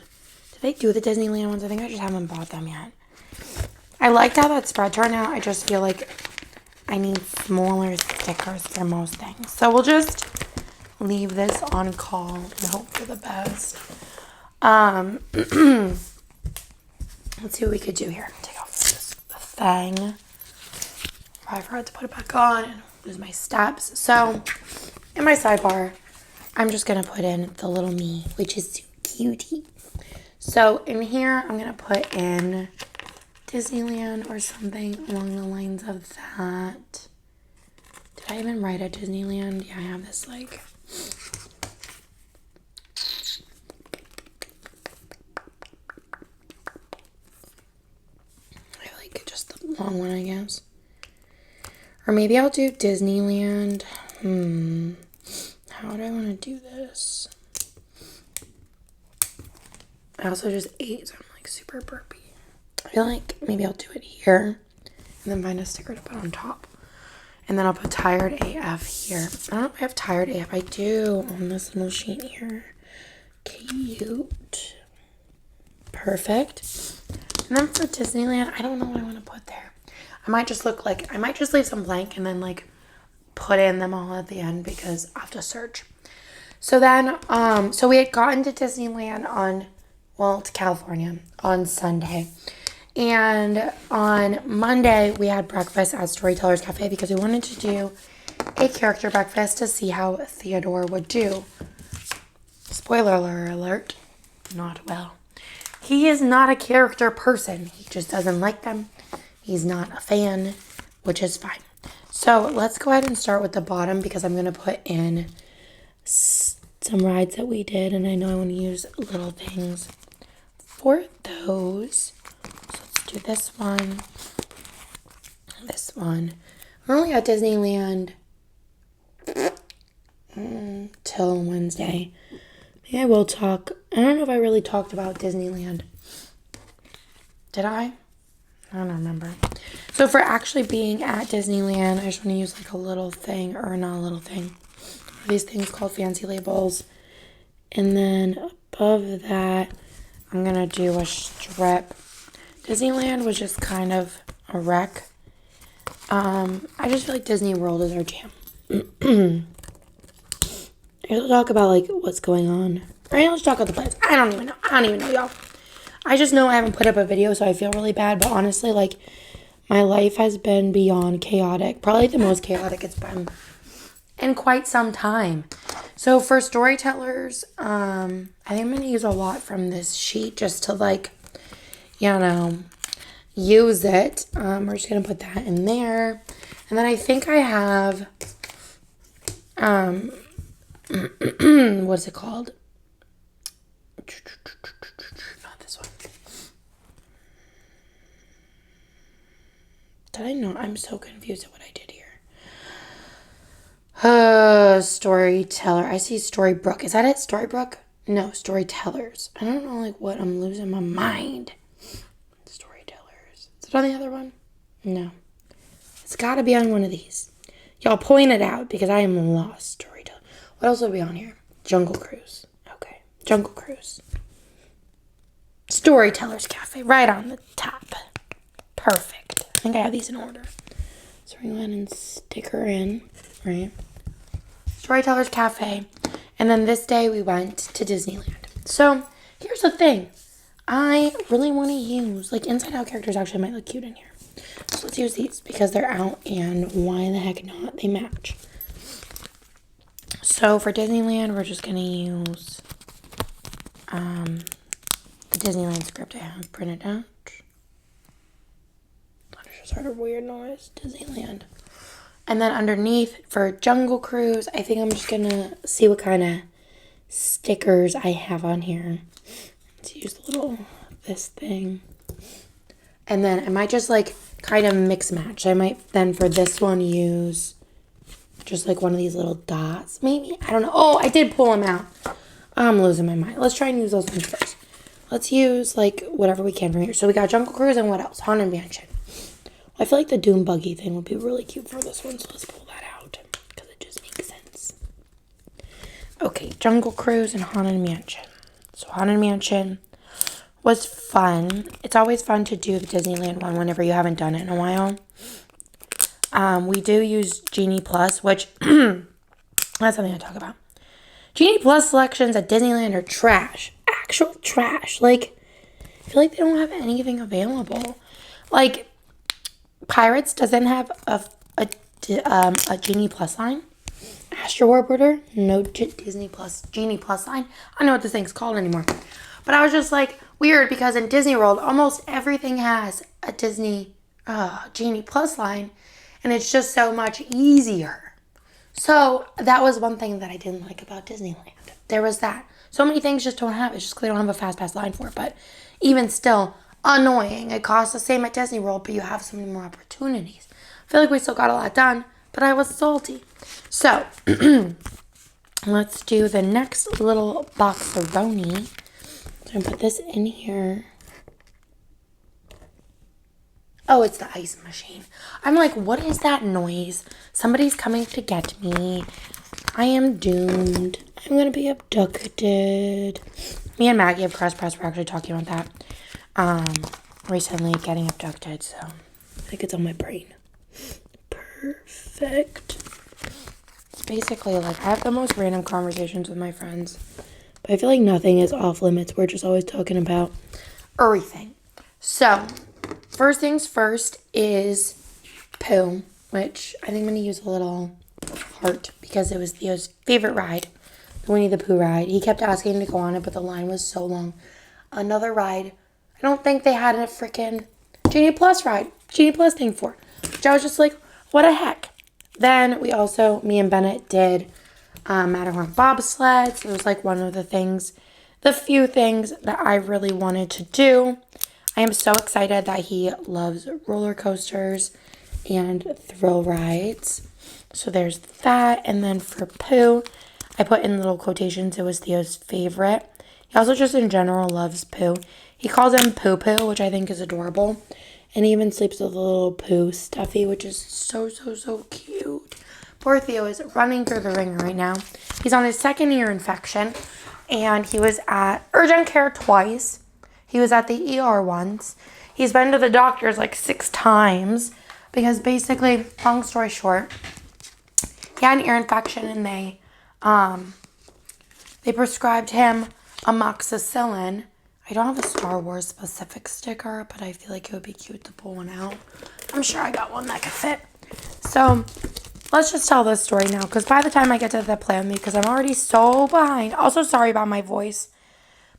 Did they do the Disneyland ones? I think I just haven't bought them yet. I liked how that spread turned out. I just feel like I need smaller stickers for most things. So we'll just leave this on call and hope for the best. Let's see what we could do here. Take off this thing. I forgot to put it back on and lose my steps. So in my sidebar, I'm just going to put in the little me, which is so cutie. So in here, I'm going to put in Disneyland or something along the lines of that. Did I even write at Disneyland? Yeah, I have this like... I like just the long one, I guess. Or maybe I'll do Disneyland. How do I want to do this? I also just ate, so I'm like super burpy. I feel like maybe I'll do it here and then find a sticker to put on top. And then I'll put Tired AF here. I don't know if I have Tired AF. I do on this little sheet here. Cute. Perfect. And then for Disneyland, I don't know what I want to put there. I might just leave some blank and then like put in them all at the end because I have to search. So then, so we had gotten to Disneyland to California on Sunday. And on Monday, we had breakfast at Storytellers Cafe because we wanted to do a character breakfast to see how Theodore would do. Spoiler alert, not well. He is not a character person. He just doesn't like them. He's not a fan, which is fine. So let's go ahead and start with the bottom because I'm going to put in some rides that we did. And I know I want to use little things for those. So let's do this one. This one. We're only at Disneyland till Wednesday. Maybe I will talk. I don't know if I really talked about Disneyland. Did I? I don't remember. So for actually being at Disneyland, I just want to use like a little thing, or not a little thing. These things called fancy labels. And then above that, I'm going to do a strip. Disneyland was just kind of a wreck. I just feel like Disney World is our jam. I'll talk about like what's going on. Right, let's talk about the plans. I don't even know, y'all. I just know I haven't put up a video, so I feel really bad. But honestly, like, my life has been beyond chaotic. Probably the most chaotic it's been in quite some time. So for storytellers, I think I'm going to use a lot from this sheet just to, like, you know, use it. We're just going to put that in there. And then I think I have, what's it called? Not this one. Did I not? I'm so confused at what I did here. Storyteller. I see Storybook. Is that it? Storybook? No, storytellers. I don't know, like, what. I'm losing my mind. Storytellers. Is it on the other one? No. It's got to be on one of these. Y'all point it out because I am lost. Storyteller. What else will be on here? Jungle Cruise. Okay. Jungle Cruise. Storytellers Cafe. Right on the top. Perfect. I think I have these in order. So we're going to go ahead and stick her in. Right. Storytellers Cafe. And then this day we went to Disneyland. So here's the thing. I really want to use, like, Inside Out characters actually might look cute in here. So let's use these because they're out and why the heck not? They match. So for Disneyland, we're just going to use the Disneyland script I have printed out. I just heard a weird noise. Disneyland. And then underneath for Jungle Cruise, I think I'm just going to see what kind of stickers I have on here. Let's use this thing. And then I might just like kind of mix match. I might then for this one use just like one of these little dots. Maybe. I don't know. Oh, I did pull them out. I'm losing my mind. Let's try and use those ones first. Let's use like whatever we can from here. So we got Jungle Cruise and what else? Haunted Mansion. I feel like the Doom Buggy thing would be really cute for this one. So let's pull that out because it just makes sense. Okay. Jungle Cruise and Haunted Mansion. So Haunted Mansion was fun. It's always fun to do the Disneyland one whenever you haven't done it in a while. We do use Genie Plus, which that's something I talk about. Genie Plus selections at Disneyland are trash. Actual trash. Like, I feel like they don't have anything available. Like, Pirates doesn't have a Genie Plus line. Astro Orbiter, no Disney Plus, Genie Plus line. I don't know what this thing's called anymore. But I was just like, weird because in Disney World, almost everything has a Disney Genie Plus line. And it's just so much easier. So that was one thing that I didn't like about Disneyland. There was that. So many things just don't have it. It's just because they don't have a fast pass line for it. But even still, annoying. It costs the same at Disney World, but you have so many more opportunities. I feel like we still got a lot done, but I was salty. So, let's do the next little box-a-roni. So I'm going to put this in here. Oh, it's the ice machine. I'm like, what is that noise? Somebody's coming to get me. I am doomed. I'm going to be abducted. Me and Maggie of Crust Press were actually talking about that recently, getting abducted. So, I think it's on my brain. Perfect. It's basically like, I have the most random conversations with my friends. But I feel like nothing is off limits. We're just always talking about everything. So, first things first is Pooh, which I think I'm going to use a little heart because it was Theo's favorite ride, the Winnie the Pooh ride. He kept asking to go on it, but the line was so long. another ride. I don't think they had a freaking Genie Plus ride, Genie Plus thing for, which I was just like, what the heck. Then we also, me and Bennett did Matterhorn bobsled. So it was like one of the few things that I really wanted to do. I am so excited that he loves roller coasters and thrill rides. So there's that. And then for Pooh, I put in little quotations. It was Theo's favorite. He also just in general loves Pooh. He calls him Poo Poo, which I think is adorable. And he even sleeps with a little Pooh stuffy, which is so, so, so cute. Poor Theo is running through the ringer right now. He's on his second ear infection. And he was at urgent care twice. He was at the ER once. He's been to the doctors like 6 times. Because basically, long story short, he had an ear infection and they prescribed him amoxicillin. I don't have a Star Wars specific sticker, but I feel like it would be cute to pull one out. I'm sure I got one that could fit. So let's just tell this story now, because by the time I get to the plan, because I'm already so behind. Also, sorry about my voice.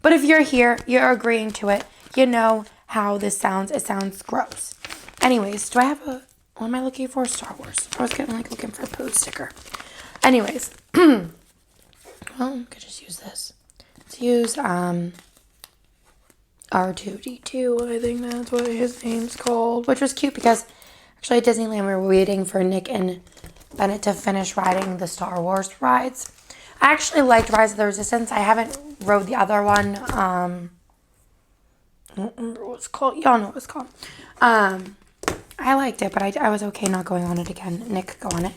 But if you're here, you're agreeing to it. You know how this sounds. It sounds gross. Anyways, do I have what am I looking for? Star Wars. I was getting like looking for a Pooh sticker. Anyways, well, I could just use this. Let's use R2D2, I think that's what his name's called. Which was cute because actually at Disneyland we were waiting for Nick and Bennett to finish riding the Star Wars rides. I actually liked Rise of the Resistance. I haven't rode the other one. I don't remember what it's called. Y'all know what it's called. I liked it, but I was okay not going on it again. Nick could go on it.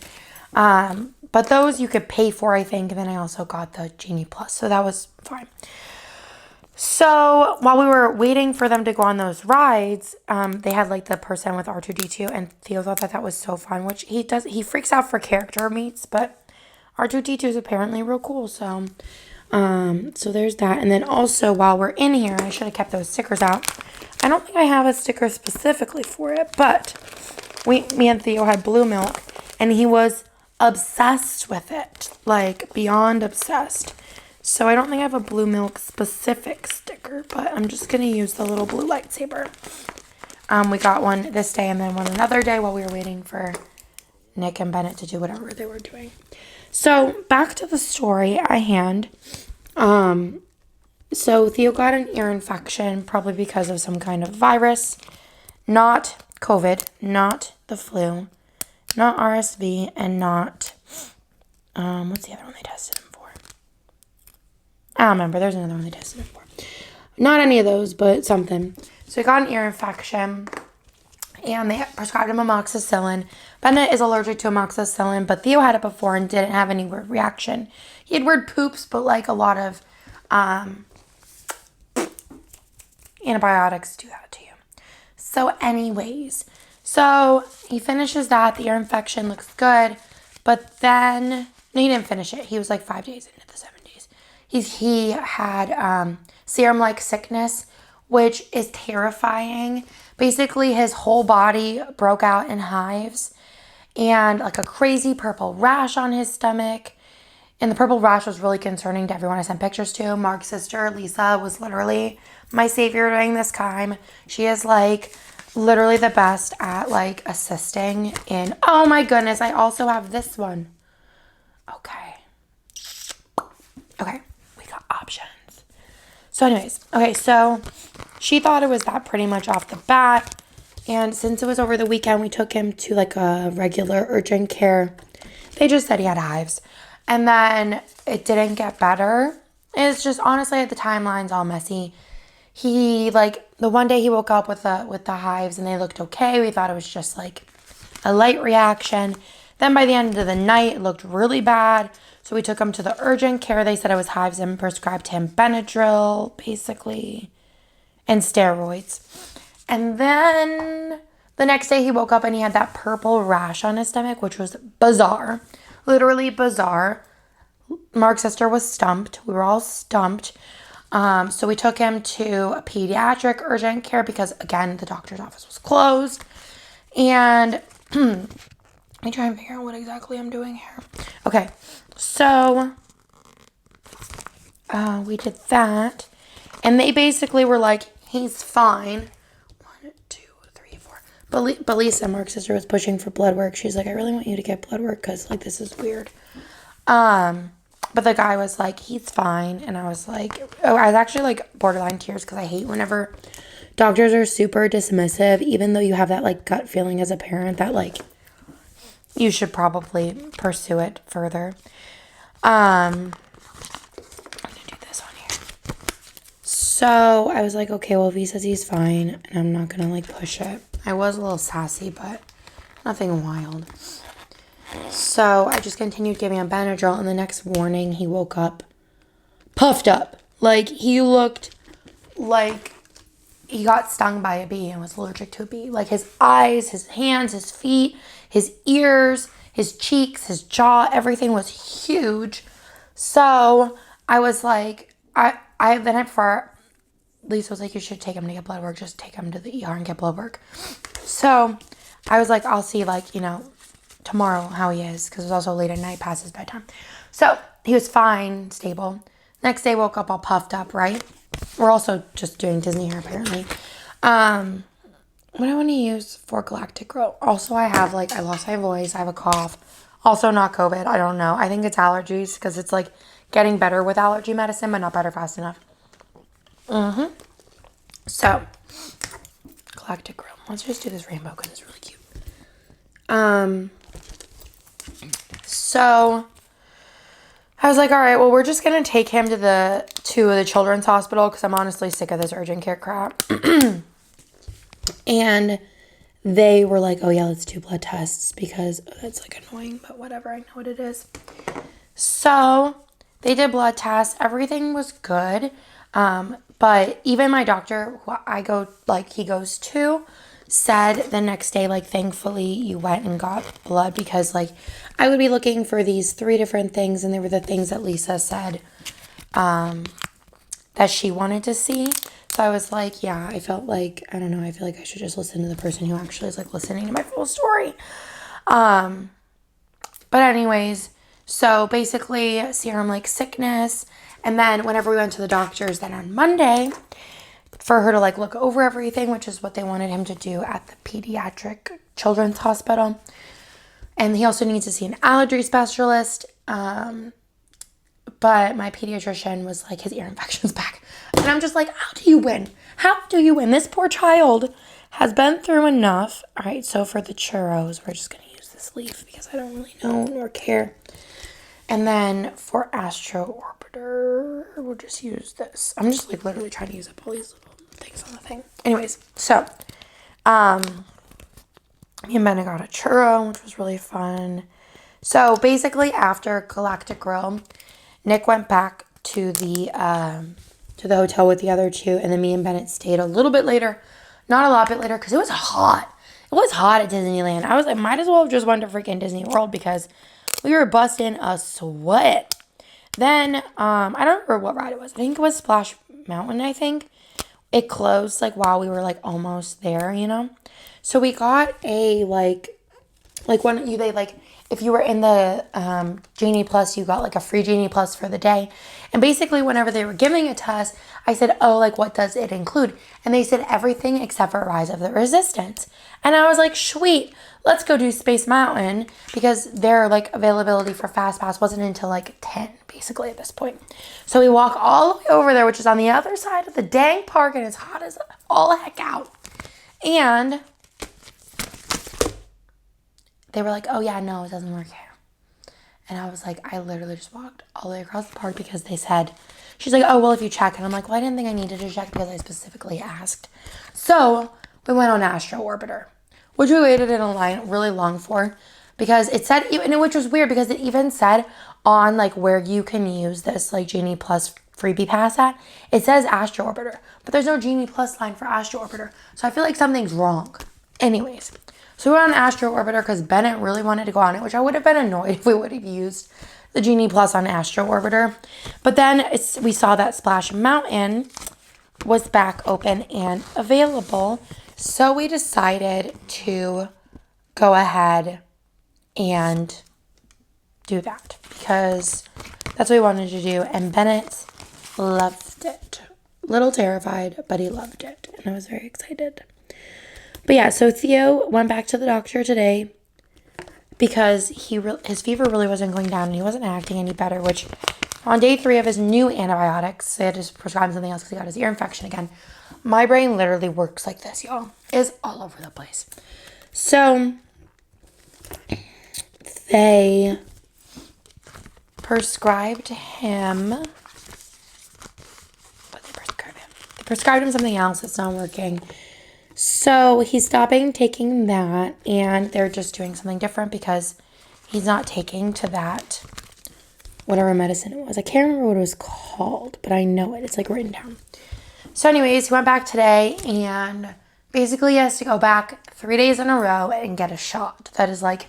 But those you could pay for, I think. And then I also got the Genie Plus. So that was fine. So while we were waiting for them to go on those rides, they had like the person with R2D2, and Theo thought that was so fun, which he does. He freaks out for character meets, but R2D2 is apparently real cool. So, so there's that. And then also while we're in here, I should have kept those stickers out. I don't think I have a sticker specifically for it, but me and Theo had blue milk, and he was obsessed with it, like beyond obsessed. So I don't think I have a blue milk specific sticker, but I'm just going to use the little blue lightsaber. We got one this day and then one another day while we were waiting for Nick and Bennett to do whatever they were doing. So back to the story at hand. So Theo got an ear infection probably because of some kind of virus. Not COVID, not the flu, not RSV, and not, what's the other one they tested him for? I don't remember. There's another one they tested him for. Not any of those, but something. So he got an ear infection, and they prescribed him amoxicillin. Bennett is allergic to amoxicillin, but Theo had it before and didn't have any weird reaction. He had weird poops, but like a lot of antibiotics do that to you. So anyways, so he finishes that. The ear infection looks good, but then no, he didn't finish it. He was like 5 days into the 7 days. He had serum-like sickness, which is terrifying. Basically, his whole body broke out in hives and like a crazy purple rash on his stomach. And the purple rash was really concerning to everyone I sent pictures to. Mark's sister, Lisa, was literally my savior during this time. She is like literally the best at like assisting in, oh my goodness, I also have this one. Okay, we got options. So anyways, okay, so she thought it was that pretty much off the bat. And since it was over the weekend, we took him to like a regular urgent care. They just said he had hives. And then it didn't get better. It's just honestly the timeline's all messy. He like the one day he woke up with the hives and they looked okay. We thought it was just like a light reaction. Then by the end of the night, it looked really bad. So we took him to the urgent care. They said it was hives and prescribed him Benadryl, basically, and steroids. And then the next day he woke up and he had that purple rash on his stomach, which was bizarre. Literally bizarre. Mark's sister was stumped. We were all stumped. So we took him to a pediatric urgent care because, again, the doctor's office was closed. And let me try and figure out what exactly I'm doing here. Okay, so we did that. And they basically were like, he's fine. 1, 2, 3, 4. But Lisa, Mark's sister, was pushing for blood work. She's like, I really want you to get blood work because, like, this is weird. But the guy was like, he's fine. And I was like, oh, I was actually like borderline tears because I hate whenever doctors are super dismissive, even though you have that like gut feeling as a parent that like you should probably pursue it further. I'm gonna do this on here. So I was like, okay, well, if he says he's fine, and I'm not gonna like push it. I was a little sassy, but nothing wild. So I just continued giving him Benadryl, and the next morning he woke up puffed up. Like, he looked like he got stung by a bee and was allergic to a bee. Like, his eyes, his hands, his feet, his ears, his cheeks, his jaw, everything was huge. So I was like, the night before, Lisa was like, you should take him to get blood work. Just take him to the ER and get blood work. So I was like, I'll see, like, tomorrow how he is, because it was also late at night past his bedtime. So he was fine, stable. Next day, woke up all puffed up, right? We're also just doing Disney hair, apparently. What do I want to use for Galactic Girl? Also, I lost my voice. I have a cough. Also, not COVID. I don't know. I think it's allergies, because it's like getting better with allergy medicine, but not better fast enough. So, Galactic Girl. Let's just do this rainbow because it's really cute. So I was like, all right, well, we're just going to take him to the children's hospital because I'm honestly sick of this urgent care crap. And they were like, oh yeah, let's do blood tests because it's like annoying, but whatever, I know what it is. So they did blood tests. Everything was good. But even my doctor, who he goes to, said the next day, like, thankfully you went and got blood because, like, I would be looking for these 3 different things, and they were the things that Lisa said that she wanted to see. So I was like, yeah, I felt like, I don't know, I feel like I should just listen to the person who actually is, like, listening to my full story. But anyways, so basically serum, like, sickness, and then whenever we went to the doctors, then on Monday, for her to, like, look over everything, which is what they wanted him to do at the pediatric children's hospital. And he also needs to see an allergy specialist. But my pediatrician was like, his ear infection's back. And I'm just like, how do you win? How do you win? This poor child has been through enough. All right, so for the churros, we're just going to use this leaf because I don't really know nor care. And then for Astro Orbiter, we'll just use this. I'm just, like, literally trying to use up all these little things on the thing. Anyways, so me and Benna got a churro, which was really fun. So basically, after Galactic Grill, Nick went back to the hotel with the other 2, and then me and Bennett stayed a little bit later, not a lot bit later, because it was hot. It was hot at Disneyland. I was like, might as well have just went to freaking Disney World because we were busting a sweat. Then I don't remember what ride it was. I think it was Splash Mountain. I think it closed like while we were like almost there, So we got a if you were in the Genie Plus, you got like a free Genie Plus for the day. And basically whenever they were giving it to us, I said, oh, like, what does it include? And they said everything except for Rise of the Resistance. And I was like, sweet, let's go do Space Mountain, because their like availability for Fast Pass wasn't until like 10 basically at this point. So we walk all the way over there, which is on the other side of the dang park, and it's hot as all heck out. And they were like, oh yeah, no, it doesn't work here. And I was like, I literally just walked all the way across the park because they said, she's like, oh, well, if you check. And I'm like, well, I didn't think I needed to check because I specifically asked. So we went on Astro Orbiter, which we waited in a line really long for because it said, which was weird because it even said on like where you can use this like Genie Plus freebie pass at, it says Astro Orbiter, but there's no Genie Plus line for Astro Orbiter. So I feel like something's wrong. Anyways. So we went on Astro Orbiter because Bennett really wanted to go on it, which I would have been annoyed if we would have used the Genie Plus on Astro Orbiter. But then we saw that Splash Mountain was back open and available. So we decided to go ahead and do that because that's what we wanted to do. And Bennett loved it. little terrified, but he loved it, and I was very excited. But yeah, so Theo went back to the doctor today because his fever really wasn't going down and he wasn't acting any better, which on day 3 of his new antibiotics, they had to prescribe him something else because he got his ear infection again. My brain literally works like this, y'all. It's all over the place. So they prescribed him. What did they prescribe him? They prescribed him something else that's not working. So he's stopping taking that, and they're just doing something different because he's not taking to that whatever medicine it was. I can't remember what it was called, but I know it. It's like written down. So anyways, he went back today, and basically he has to go back 3 days in a row and get a shot. That is like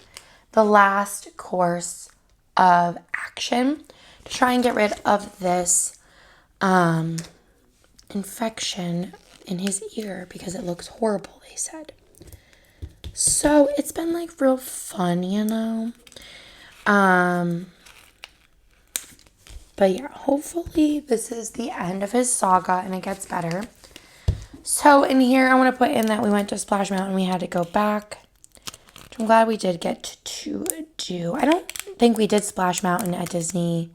the last course of action to try and get rid of this infection in his ear because it looks horrible, they said. So it's been like real fun, you know. But yeah, hopefully this is the end of his saga and it gets better. So in here, I want to put in that we went to Splash Mountain. We had to go back, which I'm glad we did get to do. I don't think we did Splash Mountain at Disney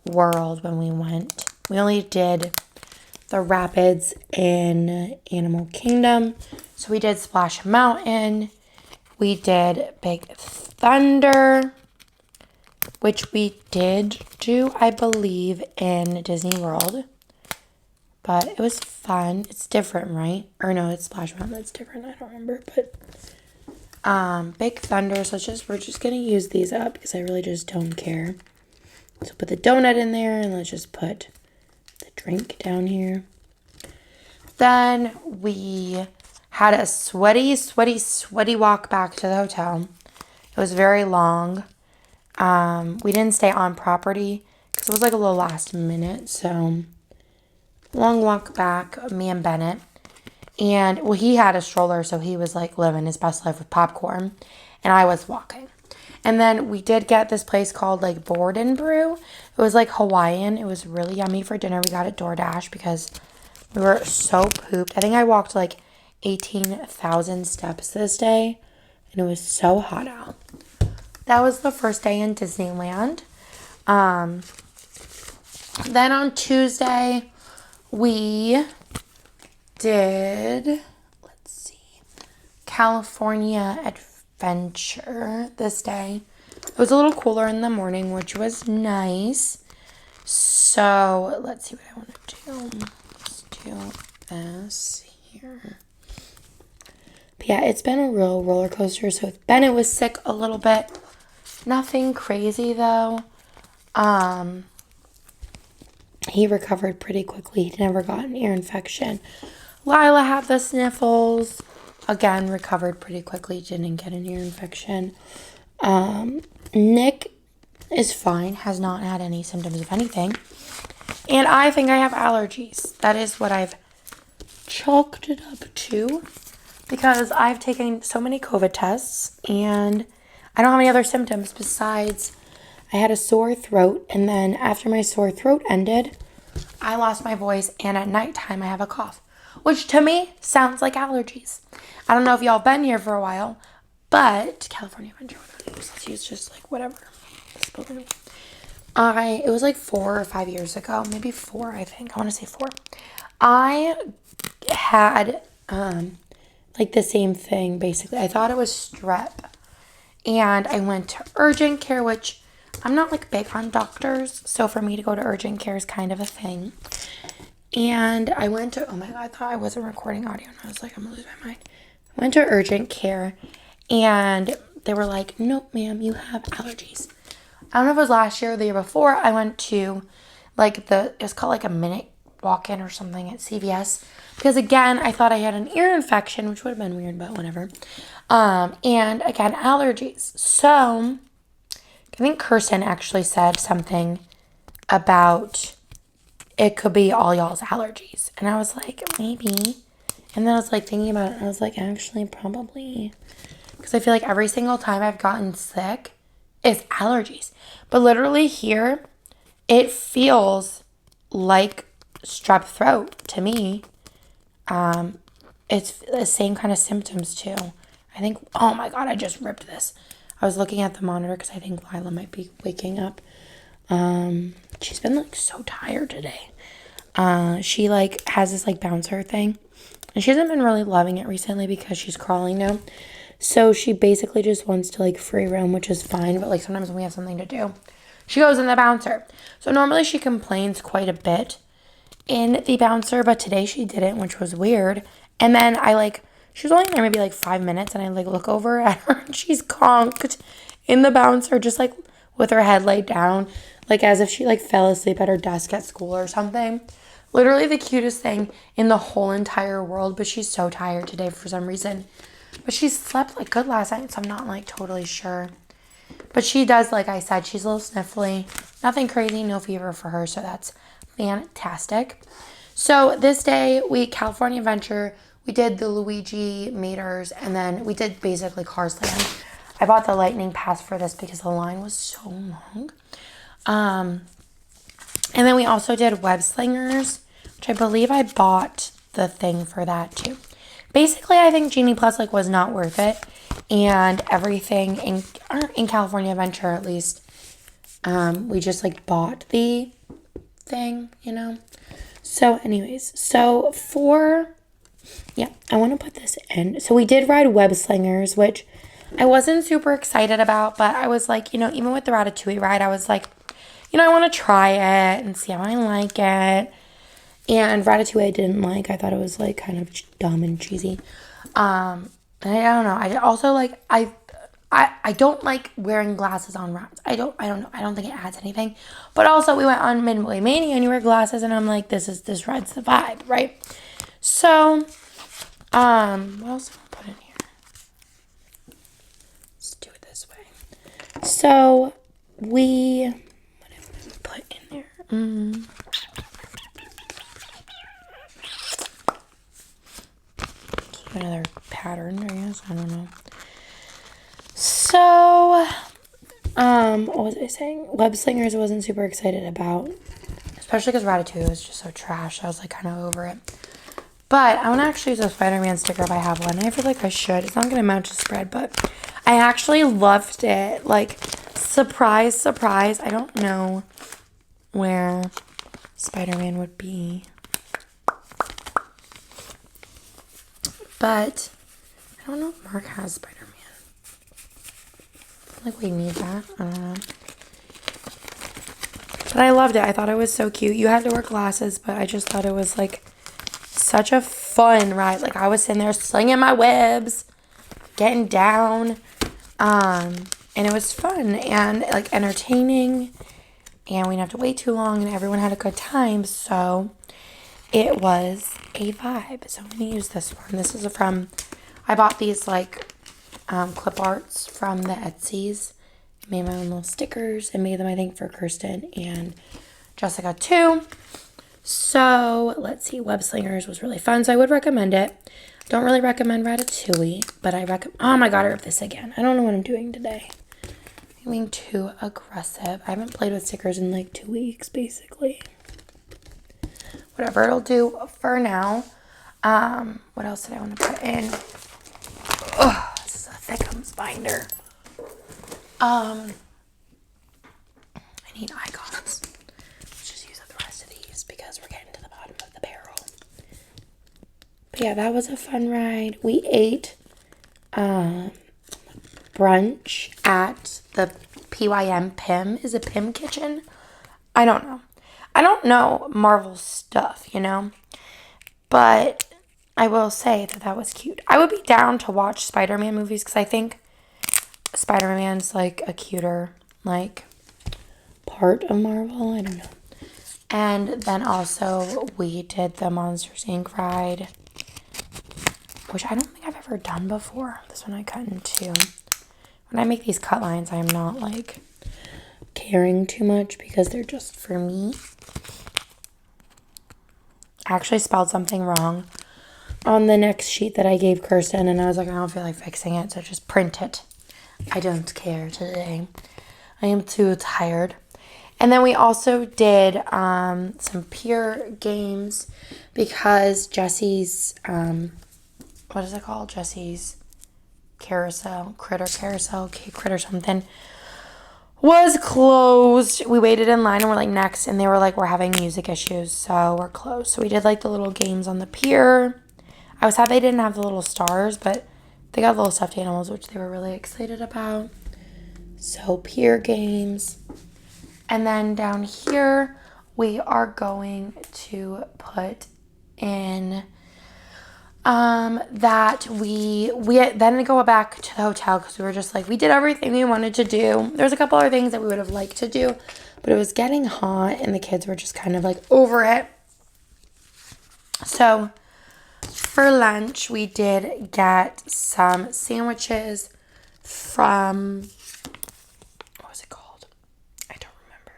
World when we went. We only did the rapids in Animal Kingdom. So we did Splash Mountain. We did Big Thunder, which we did do, I believe, in Disney World. But it was fun. It's different, right? Or no, it's Splash Mountain. It's different. I don't remember. But Big Thunder. So we're just going to use these up because I really just don't care. So put the donut in there and let's just put the drink down here. Then we had a sweaty walk back to the hotel. It was very long. We didn't stay on property because it was like a little last minute. So long walk back, me and Bennett. And well, he had a stroller, so he was like living his best life with popcorn. And I was walking. And then we did get this place called like Board and Brew. It was like Hawaiian. It was really yummy for dinner. We got it DoorDash because we were so pooped. I think I walked like 18,000 steps this day. And it was so hot out. That was the first day in Disneyland. Then on Tuesday, we did, let's see, California Adventure this day. It was a little cooler in the morning, which was nice. So let's see what I want to do. Let's do this here. But yeah, it's been a real roller coaster. So Bennett was sick a little bit. Nothing crazy though. He recovered pretty quickly. He never got an ear infection. Lila had the sniffles. Again, recovered pretty quickly. Didn't get an ear infection. Nick is fine. Has not had any symptoms of anything. And I think I have allergies. That is what I've chalked it up to. Because I've taken so many COVID tests. And I don't have any other symptoms besides I had a sore throat. And then after my sore throat ended, I lost my voice. And at nighttime, I have a cough. Which to me sounds like allergies. I don't know if y'all been here for a while, but California Adventure, it's just like whatever. It was like 4 or 5 years ago, maybe 4, I think. I want to say 4. I had like the same thing basically. I thought it was strep, and I went to urgent care, which I'm not like big on doctors, so for me to go to urgent care is kind of a thing. And I went to, oh my God, I thought I wasn't recording audio. And I was like, I'm going to lose my mind. I went to urgent care and they were like, nope, ma'am, you have allergies. I don't know if it was last year or the year before. I went to like it's called like a minute walk-in or something at CVS. Because again, I thought I had an ear infection, which would have been weird, but whatever. And again, allergies. So I think Kirsten actually said something about it could be all y'all's allergies. And I was like, maybe. And then I was like thinking about it. And I was like, actually, probably. Because I feel like every single time I've gotten sick is allergies. But literally here, it feels like strep throat to me. It's the same kind of symptoms too. I think, oh my God, I just ripped this. I was looking at the monitor because I think Lila might be waking up. She's been like so tired today. She like has this like bouncer thing, and she hasn't been really loving it recently because she's crawling now. So she basically just wants to like free roam, which is fine. But like sometimes when we have something to do, she goes in the bouncer. So normally she complains quite a bit in the bouncer, but today she didn't, which was weird. And then she was only there maybe like 5 minutes, and I like look over at her and she's conked in the bouncer, just like with her head laid down, like as if she like fell asleep at her desk at school or something. Literally the cutest thing in the whole entire world, but she's so tired today for some reason. But she slept like good last night, so I'm not like totally sure. But she does, like I said, she's a little sniffly. Nothing crazy, no fever for her, so that's fantastic. So this day, California Adventure, we did the Luigi meters, and then we did basically Cars Land. I bought the Lightning Pass for this because the line was so long. And then we also did Web Slingers, which I believe I bought the thing for that too. Basically, I think Genie Plus like was not worth it, and everything in California Adventure at least, we just like bought the thing, you know. So, anyways, I want to put this in. So we did ride Web Slingers, which I wasn't super excited about, but I was like, you know, even with the Ratatouille ride, I was like, you know, I want to try it and see how I like it. And Ratatouille I didn't like. I thought it was like kind of dumb and cheesy. And I don't know. I also like I don't like wearing glasses on rides. I don't know. I don't think it adds anything. But also we went on Midway Mania and you wear glasses and I'm like, this ride's the vibe, right? So, what else do I put in here? Let's do it this way. So what did we put in there? Another pattern, I guess. I don't know. So, what was I saying? Web Slingers I wasn't super excited about, especially because Ratatouille was just so trash. I was like kind of over it. But I want to actually use a Spider-Man sticker if I have one. I feel like I should. It's not going to amount to spread, but I actually loved it. Like, surprise, surprise. I don't know where Spider-Man would be. But I don't know if Mark has Spider-Man. I feel like we need that. I don't know. But I loved it. I thought it was so cute. You had to wear glasses, but I just thought it was like such a fun ride. Like I was sitting there slinging my webs, getting down. And it was fun and like entertaining. And we didn't have to wait too long and everyone had a good time. So it was a vibe. So I'm going to use this one. This is I bought these like clip arts from the Etsy's. Made my own little stickers and made them, I think, for Kirsten and Jessica too. So let's see. Web Slingers was really fun. So I would recommend it. Don't really recommend Ratatouille, but I recommend. Oh my God, I ripped this again. I don't know what I'm doing today. I'm being too aggressive. I haven't played with stickers in like 2 weeks, basically. Whatever, it'll do for now. What else did I want to put in? Oh, this is a thickums binder. I need icons. Let's just use up the rest of these because we're getting to the bottom of the barrel. But yeah, that was a fun ride. We ate brunch at the PYM. Is it Pym Kitchen? I don't know. I don't know Marvel stuff, you know? But I will say that was cute. I would be down to watch Spider-Man movies because I think Spider-Man's like a cuter like part of Marvel. I don't know. And then also we did the Monsters Inc. ride, which I don't think I've ever done before. This one I cut in two. When I make these cut lines, I'm not like caring too much because they're just for me. I actually spelled something wrong on the next sheet that I gave Kirsten, and I was like, I don't feel like fixing it, so just print it. I don't care today. I am too tired. And then we also did some pier games because Jesse's, what is it called? Jesse's critter carousel, cake critter something, was closed. We waited in line and we're like next, and they were like, we're having music issues, so we're closed. So we did like the little games on the pier. I was sad they didn't have the little stars, but they got little stuffed animals, which they were really excited about. So pier games. And then down here, we are going to put in that we then go back to the hotel because we were just like, we did everything we wanted to do. There's a couple other things that we would have liked to do, but it was getting hot and the kids were just kind of like over it. So for lunch, we did get some sandwiches from, what was it called? I don't remember.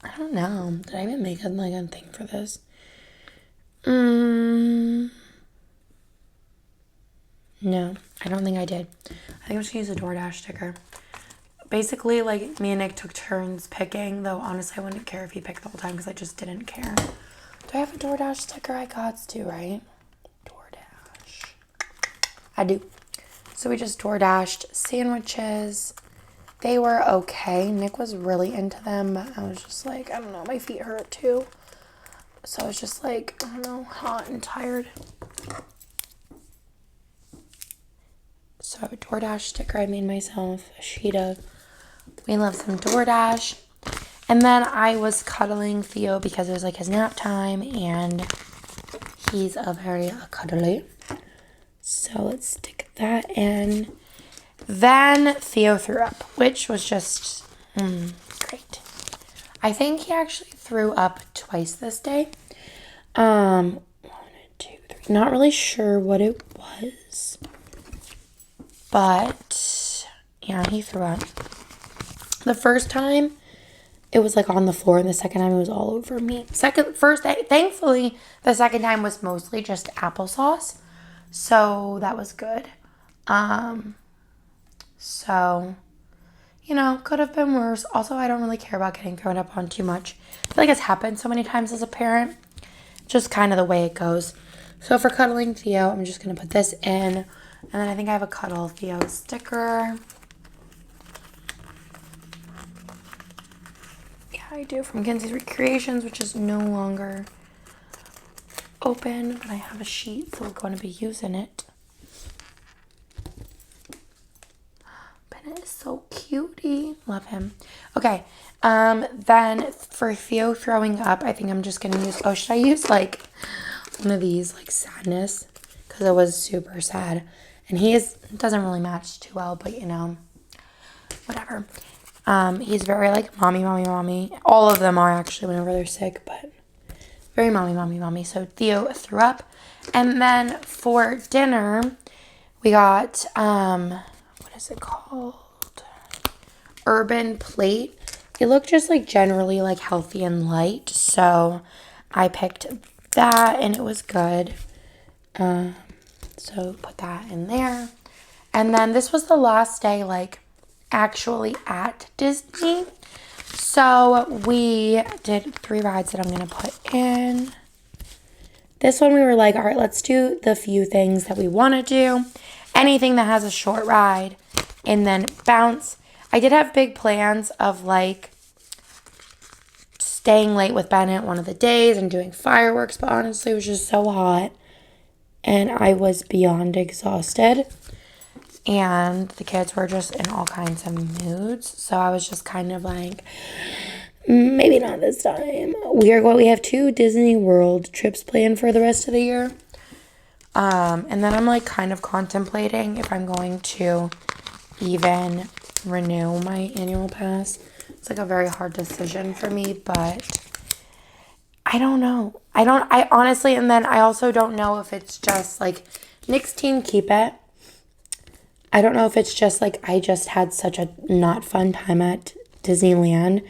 I don't know. Did I even make a thing for this? No, I don't think I did. I think I'm just gonna use a DoorDash sticker. Basically, like, me and Nick took turns picking, though honestly I wouldn't care if he picked the whole time because I just didn't care. Do I have a DoorDash sticker? I got to, right? DoorDash. I do. So we just DoorDashed sandwiches. They were okay. Nick was really into them, but I was just like, I don't know, my feet hurt too. So I was just like, I don't know, hot and tired. So I have a DoorDash sticker I made myself, a sheet of. We love some DoorDash. And then I was cuddling Theo because it was like his nap time and he's a very cuddly. So let's stick that in. Then Theo threw up, which was just great. I think he actually threw up twice this day. 1, 2, 3. Not really sure what it was. But yeah, he threw up. The first time it was like on the floor, and the second time it was all over me. Thankfully, the second time was mostly just applesauce. So that was good. So, you know, could have been worse. Also, I don't really care about getting thrown up on too much. I feel like it's happened so many times as a parent. Just kind of the way it goes. So for cuddling Theo, I'm just going to put this in. And then I think I have a Cuddle Theo sticker. Yeah, I do, from Kinsey's Recreations, which is no longer open. But I have a sheet, so we're going to be using it. Bennett is so cutie. Love him. Okay. Then for Theo throwing up, I think I'm just going to use, should I use like one of these, like sadness? Because it was super sad. And doesn't really match too well, but you know, whatever. He's very like mommy, mommy, mommy. All of them are actually whenever they're sick, but very mommy, mommy, mommy. So Theo threw up. And then for dinner, we got, what is it called? Urban Plate. It looked just like generally like healthy and light. So I picked that and it was good. So put that in there. And then this was the last day, like, actually at Disney. So we did 3 rides that I'm going to put in. This one we were like, all right, let's do the few things that we want to do. Anything that has a short ride. And then bounce. I did have big plans of, like, staying late with Bennett one of the days and doing fireworks. But honestly, it was just so hot. And I was beyond exhausted. And the kids were just in all kinds of moods. So I was just kind of like, maybe not this time. We have 2 Disney World trips planned for the rest of the year. And then I'm like kind of contemplating if I'm going to even renew my annual pass. It's like a very hard decision for me, but I don't know. I honestly, and then I also don't know if it's just like Nick's team keep it. I don't know if it's just like I just had such a not fun time at Disneyland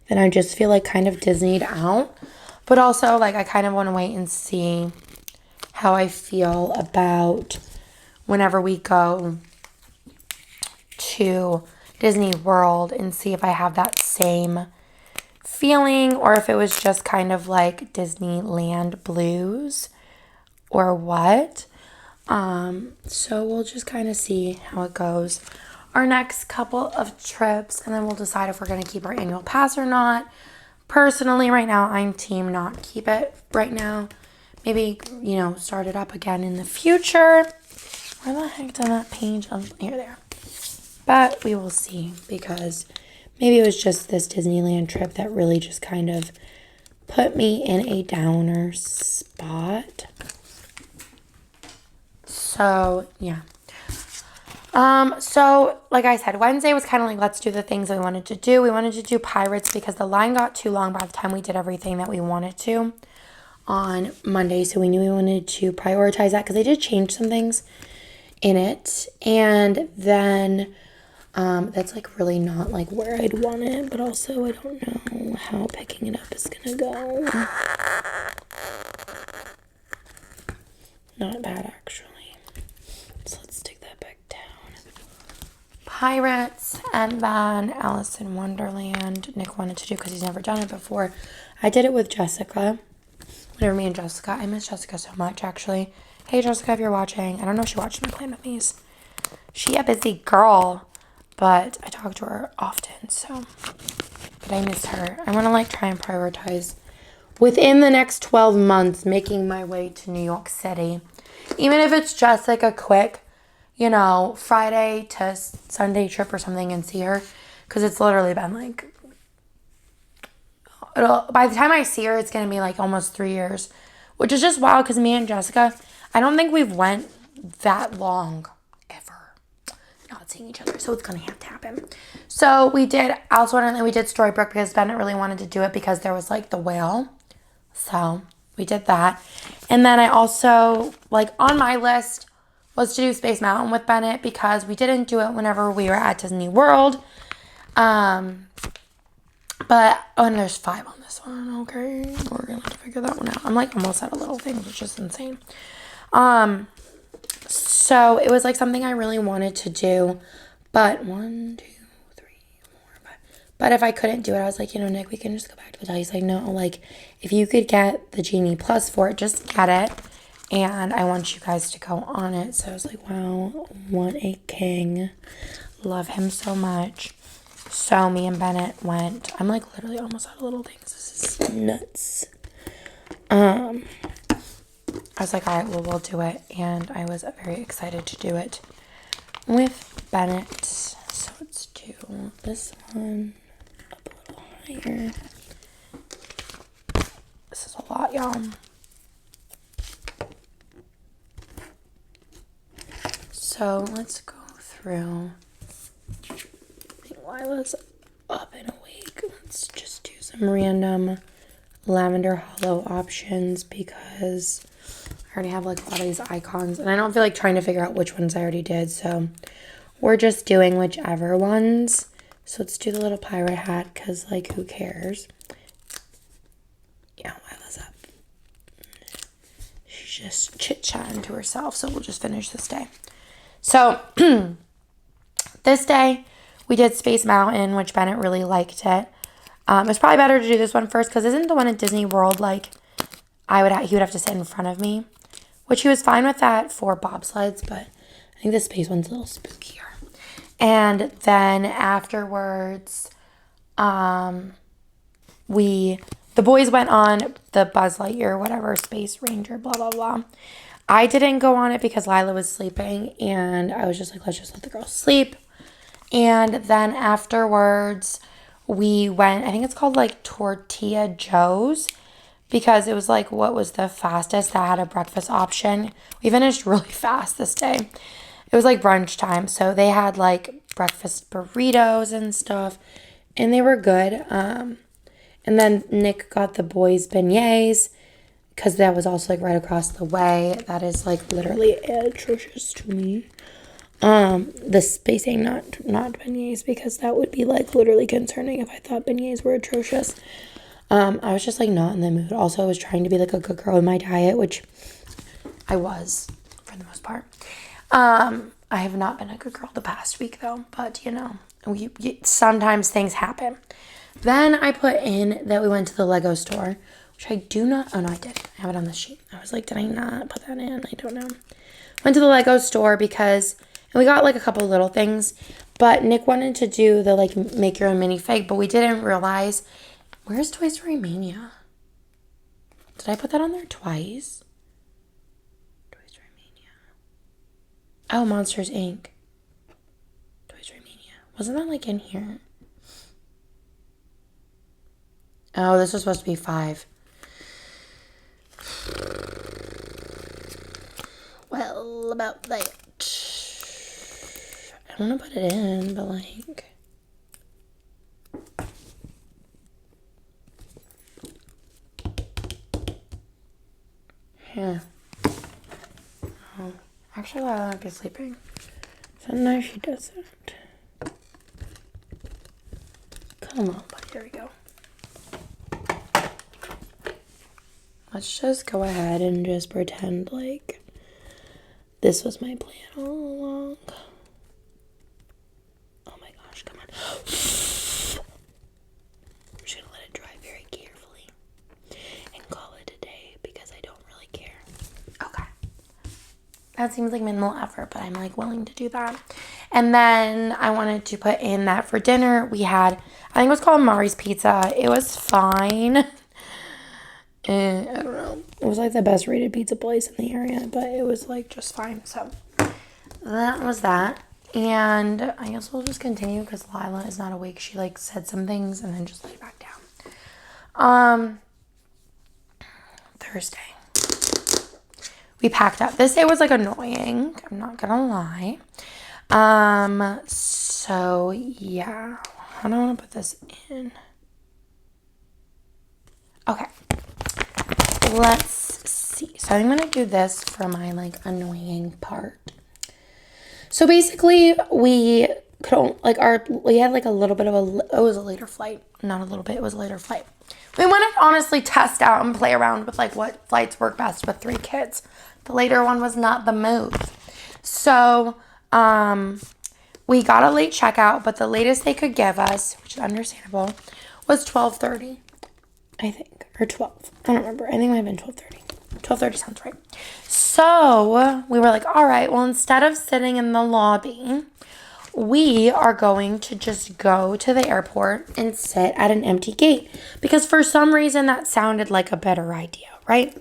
that I just feel like kind of Disneyed out. But also like I kind of want to wait and see how I feel about whenever we go to Disney World and see if I have that same feeling or if it was just kind of like Disneyland blues or what. So we'll just kind of see how it goes our next couple of trips, and then we'll decide if we're going to keep our annual pass or not. Personally, right now, I'm team not keep it right now. Maybe, start it up again in the future. Where the heck did that page? Here, there. But we will see, because maybe it was just this Disneyland trip that really just kind of put me in a downer spot. So, yeah. So, like I said, Wednesday was kind of like, let's do the things we wanted to do. We wanted to do Pirates because the line got too long by the time we did everything that we wanted to on Monday. So we knew we wanted to prioritize that because they did change some things in it. And then that's like really not like where I'd want it, but also I don't know how picking it up is gonna go. Not bad, actually. So let's take that back down. Pirates, and then Alice in Wonderland. Nick wanted to do because he's never done it before. I did it with Jessica. Whenever me and Jessica, I miss Jessica so much, actually. Hey, Jessica, if you're watching. I don't know if she watched my Plan with Me's. She a busy girl, but I talk to her often, so. But I miss her. I want to, like, try and prioritize within the next 12 months making my way to New York City. Even if it's just, like, a quick, Friday to Sunday trip or something and see her. Because it's literally been, like, by the time I see her, it's going to be, like, almost 3 years. Which is just wild because me and Jessica, I don't think we've went that long ever not seeing each other. So it's going to have to happen. So we did Alice in Wonderland. We did Storybrooke because Bennett really wanted to do it because there was, like, the whale. So we did that. And then I also, like, on my list was to do Space Mountain with Bennett because we didn't do it whenever we were at Disney World. And there's 5 on this one. Okay, we're gonna have to figure that one out. I'm like almost at a little thing, which is insane. So it was like something I really wanted to do, but 1, 2, 3, 4, 5. But if I couldn't do it, I was like, Nick, we can just go back to the hotel. He's like, no, like if you could get the Genie Plus for it, just get it. And I want you guys to go on it. So I was like, wow, what a king. Love him so much. So me and Bennett went. I'm like literally almost out of little things. This is nuts. I was like, all right, well, we'll do it. And I was very excited to do it with Bennett. So let's do this one up a little higher. This is a lot, y'all. So let's go through. I think Lila's up and awake. Let's just do some random lavender hollow options because I already have like a lot of these icons and I don't feel like trying to figure out which ones I already did. So we're just doing whichever ones. So let's do the little pirate hat because like who cares? Yeah, Lila's up. She's just chit-chatting to herself. So we'll just finish this day. So this day we did Space Mountain, which Bennett really liked it. It's probably better to do this one first because isn't the one at Disney World like he would have to sit in front of me, which he was fine with that for bobsleds, but I think the space one's a little spookier. And then afterwards, the boys went on the Buzz Lightyear, whatever, Space Ranger, blah, blah, blah. I didn't go on it because Lila was sleeping, and I was just like, let's just let the girls sleep. And then afterwards, we went, I think it's called like Tortilla Joe's, because it was like what was the fastest that had a breakfast option. We finished really fast this day. It was like brunch time, so they had like breakfast burritos and stuff, and they were good. And then Nick got the boys' beignets, because that was also like right across the way. That is like literally atrocious to me. The spacing, not beignets, because that would be like literally concerning if I thought beignets were atrocious. I was just like not in the mood. Also, I was trying to be like a good girl in my diet, which I was for the most part. I have not been a good girl the past week though, but sometimes things happen. Then I put in that we went to the Lego store, which I do not, oh no, I did. I have it on the sheet. I was like, did I not put that in? I don't know. Went to the Lego store because, and we got like a couple little things, but Nick wanted to do the like make your own minifig, but we didn't realize, where's Toy Story Mania? Did I put that on there twice? Toy Story Mania. Oh, Monsters Inc. Toy Story Mania. Wasn't that like in here? Oh, this was supposed to be 5. Well, about that. I want to put it in, but like... Yeah. Oh, actually, I might be sleeping. So now she doesn't. Come on, buddy. Here we go. Let's just go ahead and just pretend like this was my plan all along. Oh my gosh, come on. I'm just gonna let it dry very carefully and call it a day because I don't really care. Okay. That seems like minimal effort, but I'm like willing to do that. And then I wanted to put in that for dinner we had, I think it was called Mari's Pizza. It was fine. And I don't know. It was like the best rated pizza place in the area, but it was like just fine. So that was that. And I guess we'll just continue because Lila is not awake. She like said some things and then just laid back down. Thursday. We packed up. This day was like annoying. I'm not gonna lie. So yeah. How do I want to put this in? Okay. Let's see. So I'm going to do this for my like annoying part. So basically we couldn't we had like a little bit of it was a later flight. Not a little bit, it was a later flight. We want to honestly test out and play around with like what flights work best with 3 kids. The later one was not the move. So, we got a late checkout, but the latest they could give us, which is understandable, was 12:30, I think, or 12. I don't remember. I think it might have been 12:30. 12:30 sounds right. So we were like, all right, well, instead of sitting in the lobby, we are going to just go to the airport and sit at an empty gate because for some reason that sounded like a better idea, right?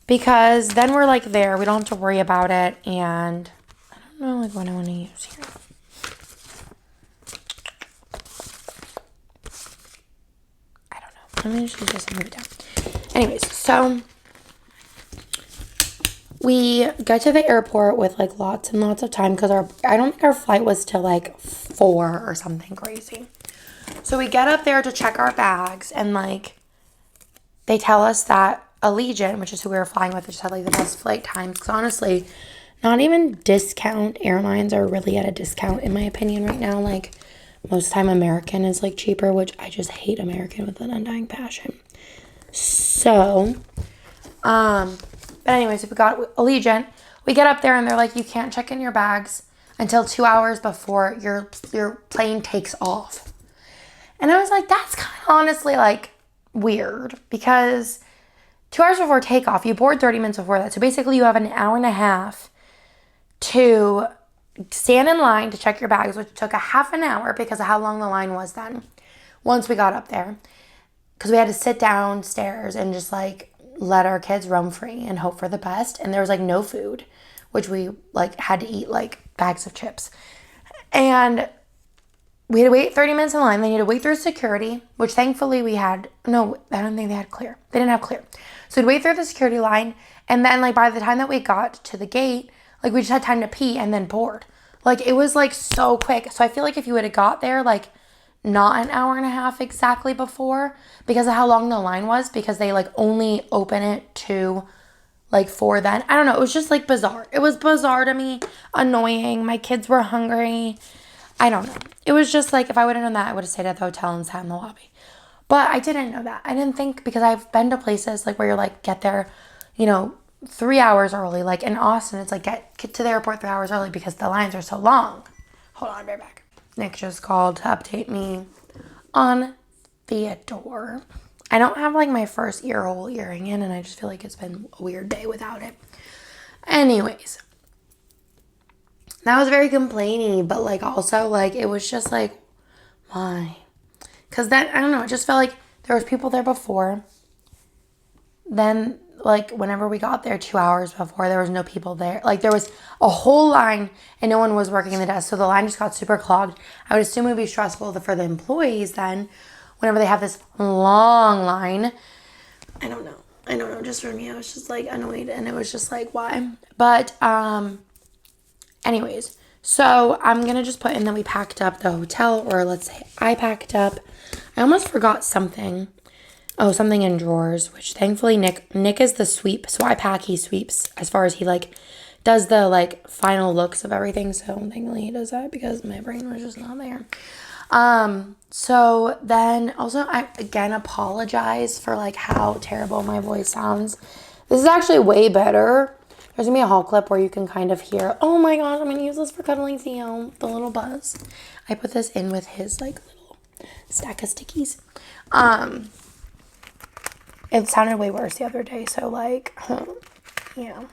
Because then we're like there, we don't have to worry about it, and I don't know like what I want to use here. I don't know. Let me just use this and move it down. Anyways, so we got to the airport with like lots and lots of time because I don't think our flight was till like 4 or something crazy. So we get up there to check our bags and like they tell us that Allegiant, which is who we were flying with, just had like the best flight times. Because honestly, not even discount airlines are really at a discount in my opinion right now. Like most time American is like cheaper, which I just hate American with an undying passion. So, but anyways, if we got Allegiant, we get up there and they're like, you can't check in your bags until 2 hours before your plane takes off. And I was like, that's kind of honestly like weird because 2 hours before takeoff, you board 30 minutes before that. So basically you have an hour and a half to stand in line to check your bags, which took a half an hour because of how long the line was then once we got up there. Because we had to sit downstairs and just like let our kids roam free and hope for the best. And there was like no food, which we like had to eat like bags of chips. And we had to wait 30 minutes in line. Then you had to wait through security, which thankfully we had, no, I don't think they had clear. They didn't have clear. So we'd wait through the security line. And then like by the time that we got to the gate, like we just had time to pee and then board. Like it was like so quick. So I feel like if you would have got there like not an hour and a half exactly before because of how long the line was, because they like only open it to like 4 then. I don't know. It was just like bizarre. It was bizarre to me, annoying. My kids were hungry. I don't know. It was just like if I would have known that, I would have stayed at the hotel and sat in the lobby. But I didn't know that. I didn't think, because I've been to places like where you're like get there, 3 hours early. Like in Austin, it's like get to the airport 3 hours early because the lines are so long. Hold on, I'll be right back. Nick just called to update me on Theodore. I don't have like my first ear hole earring in, and I just feel like it's been a weird day without it. Anyways, that was very complainy, but like also like it was just like, why? Because that, I don't know, it just felt like there was people there before. Then like whenever we got there 2 hours before, there was no people there. Like there was a whole line and no one was working the desk. So the line just got super clogged. I would assume it would be stressful for the employees then whenever they have this long line. I don't know. Just for me, I was just like annoyed and it was just like, why? But anyways, so I'm going to just put in that we packed up the hotel, or let's say I packed up. I almost forgot something. Oh, something in drawers, which thankfully Nick is the sweep. So I pack, he sweeps as far as he like does the like final looks of everything. So thankfully he does that because my brain was just not there. So then also I again apologize for like how terrible my voice sounds. This is actually way better. There's gonna be a haul clip where you can kind of hear, oh my gosh, I'm gonna use this for cuddling Theo, the little buzz. I put this in with his like little stack of stickies. It sounded way worse the other day, so like, yeah.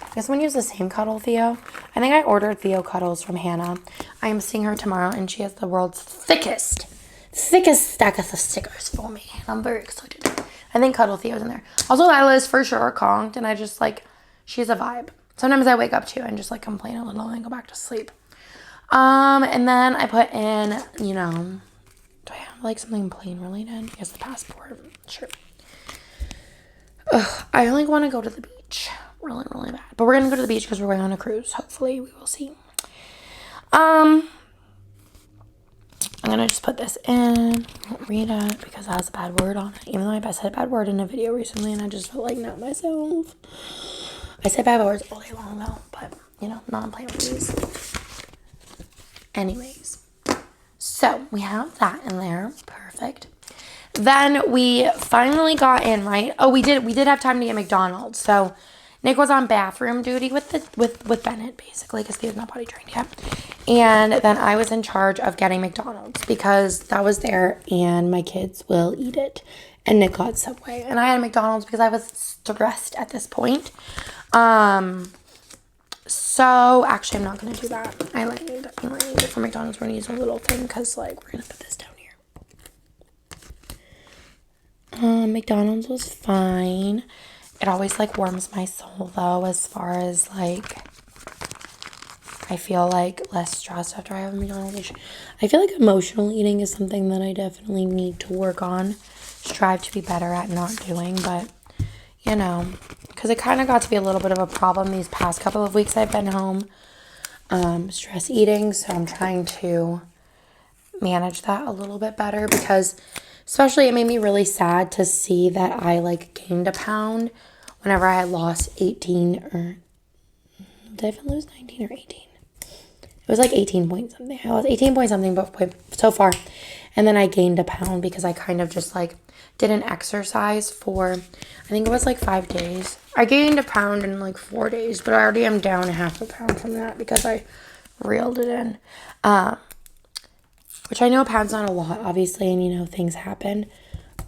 I guess I'm gonna use the same cuddle Theo. I think I ordered Theo cuddles from Hannah. I am seeing her tomorrow, and she has the world's thickest stack of stickers for me. And I'm very excited. I think Cuddle Theo's in there. Also, Lila is for sure conked, and I just like, she's a vibe. Sometimes I wake up too and just like complain a little and go back to sleep. And then I put in, you know, do I have like something plane related? I guess the passport. Sure. Ugh, I only want to go to the beach. Really, really bad. But we're going to go to the beach because we're going on a cruise. Hopefully, we will see. I'm going to just put this in. I won't read it because it has a bad word on it. Even though I said a bad word in a video recently and I just felt like not myself. I say bad words all day long though. But, you know, not on plane reviews. Anyways. So, we have that in there. Perfect. Then we finally got in, right? Oh, we did have time to get McDonald's. So Nick was on bathroom duty with Bennett, basically, because he was not potty trained yet. And then I was in charge of getting McDonald's because that was there and my kids will eat it. And Nick got Subway. And I had McDonald's because I was stressed at this point. So actually I'm not gonna do that. I like need it for McDonald's. We're gonna use a little thing because like we're gonna put this down here. McDonald's was fine. It always like warms my soul though, as far as like I feel like less stressed after I have a McDonald's. I feel like emotional eating is something that I definitely need to work on, strive to be better at not doing, but you know, because it kind of got to be a little bit of a problem these past couple of weeks I've been home, stress eating, so I'm trying to manage that a little bit better because especially it made me really sad to see that I like gained a pound whenever I had lost 18 or did I lose 19 or 18? It was like 18 point something. I lost 18 point something but so far. And then I gained a pound because I kind of just like didn't exercise for, I think it was like 5 days. I gained a pound in like 4 days, but I already am down a half a pound from that because I reeled it in. Which I know a pound's not a lot, obviously, and you know, things happen.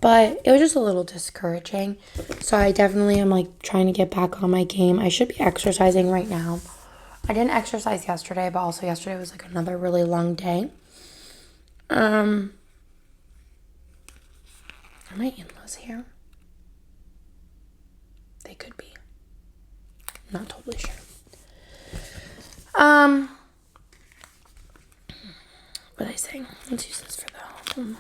But it was just a little discouraging. So I definitely am like trying to get back on my game. I should be exercising right now. I didn't exercise yesterday, but also yesterday was like another really long day. Are my in-laws here? They could be. I'm not totally sure. What was I saying? Let's use this for the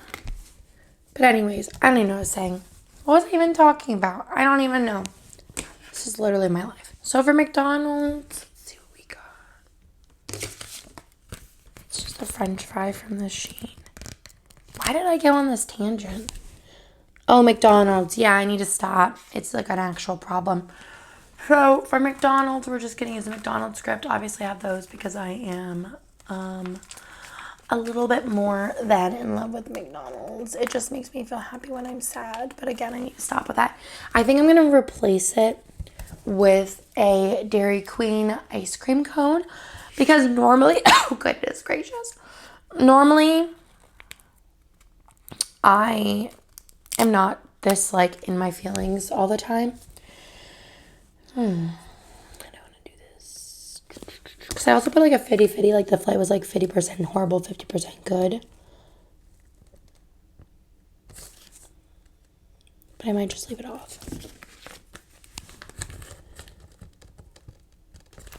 But anyways, I don't even know what I was saying. What was I even talking about? I don't even know. This is literally my life. So for McDonald's, let's see what we got. It's just a french fry from the Shein. Why did I go on this tangent? Oh, McDonald's. Yeah, I need to stop. It's like an actual problem. So for McDonald's, we're just going to use the McDonald's script. Obviously, I have those because I am a little bit more than in love with McDonald's. It just makes me feel happy when I'm sad. But again, I need to stop with that. I think I'm going to replace it with a Dairy Queen ice cream cone because normally, oh goodness gracious, normally I am not this like in my feelings all the time. I don't want to do this. Because I also put like a 50-50, like the flight was like 50% horrible, 50% good. But I might just leave it off.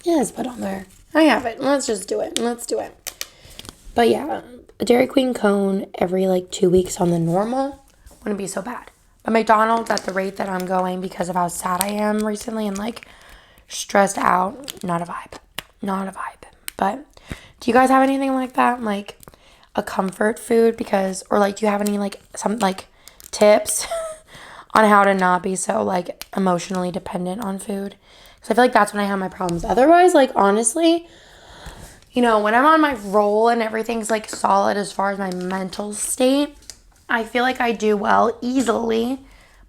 Yeah, let's put on there. I have it. Let's just do it. Let's do it. But yeah, a Dairy Queen cone every like 2 weeks on the normal wouldn't be so bad. But McDonald's at the rate that I'm going because of how sad I am recently and like stressed out, not a vibe. Not a vibe. But do you guys have anything like that? Like a comfort food? Because, or like do you have any like some like tips on how to not be so like emotionally dependent on food? Because I feel like that's when I have my problems. Otherwise, like honestly, you know, when I'm on my roll and everything's like solid as far as my mental state, I feel like I do well easily.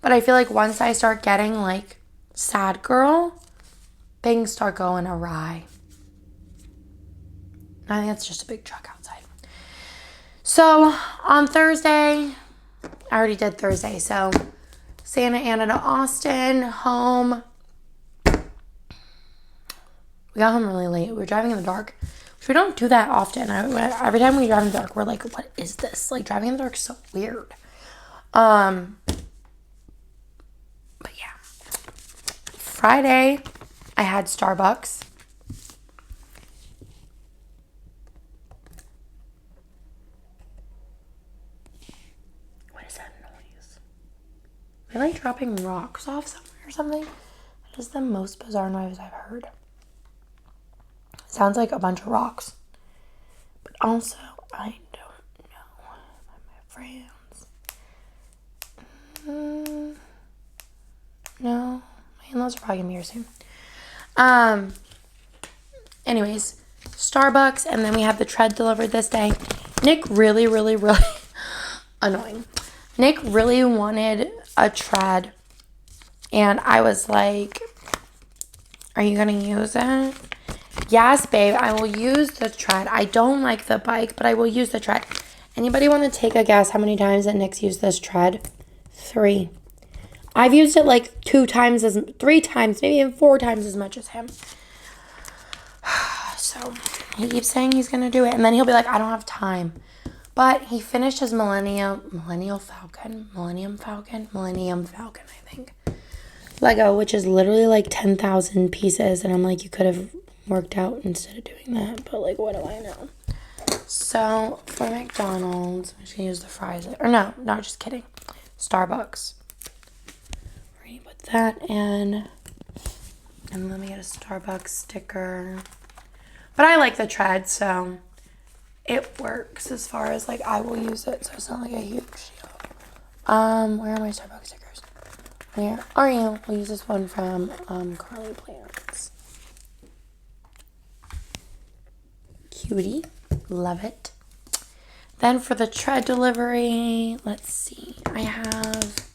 But I feel like once I start getting like sad girl, things start going awry. I think it's just a big truck outside. So on Thursday, I already did Thursday. So Santa Ana to Austin, home. We got home really late. We were driving in the dark, which we don't do that often. Every time we drive in the dark, we're like, what is this? Like, driving in the dark is so weird. But yeah. Friday, I had Starbucks. What is that noise? Am I like dropping rocks off somewhere or something? That is the most bizarre noise I've heard. Sounds like a bunch of rocks. But also, I don't know. My friends. No. My in-laws are probably going to be here soon. Anyways, Starbucks. And then we had the tread delivered this day. Nick really annoying. Nick really wanted a tread. And I was like, are you going to use it? Yes, babe, I will use the tread. I don't like the bike, but I will use the tread. Anybody want to take a guess how many times that Nick's used this tread? 3. I've used it like 3 times, maybe even 4 times as much as him. So he keeps saying he's going to do it. And then he'll be like, I don't have time. But he finished his Millennium Falcon, I think. Lego, which is literally like 10,000 pieces. And I'm like, you could have worked out instead of doing that, but like, what do I know? So for McDonald's, I'm just gonna use the fries. Or no, just kidding. Starbucks. We're gonna put that in, and let me get a Starbucks sticker. But I like the tread, so it works as far as like I will use it. So it's not like a huge deal. Where are my Starbucks stickers? Where are you? We'll use this one from Carly Plants. Cutie. Love it. Then for the tread delivery, let's see. Let's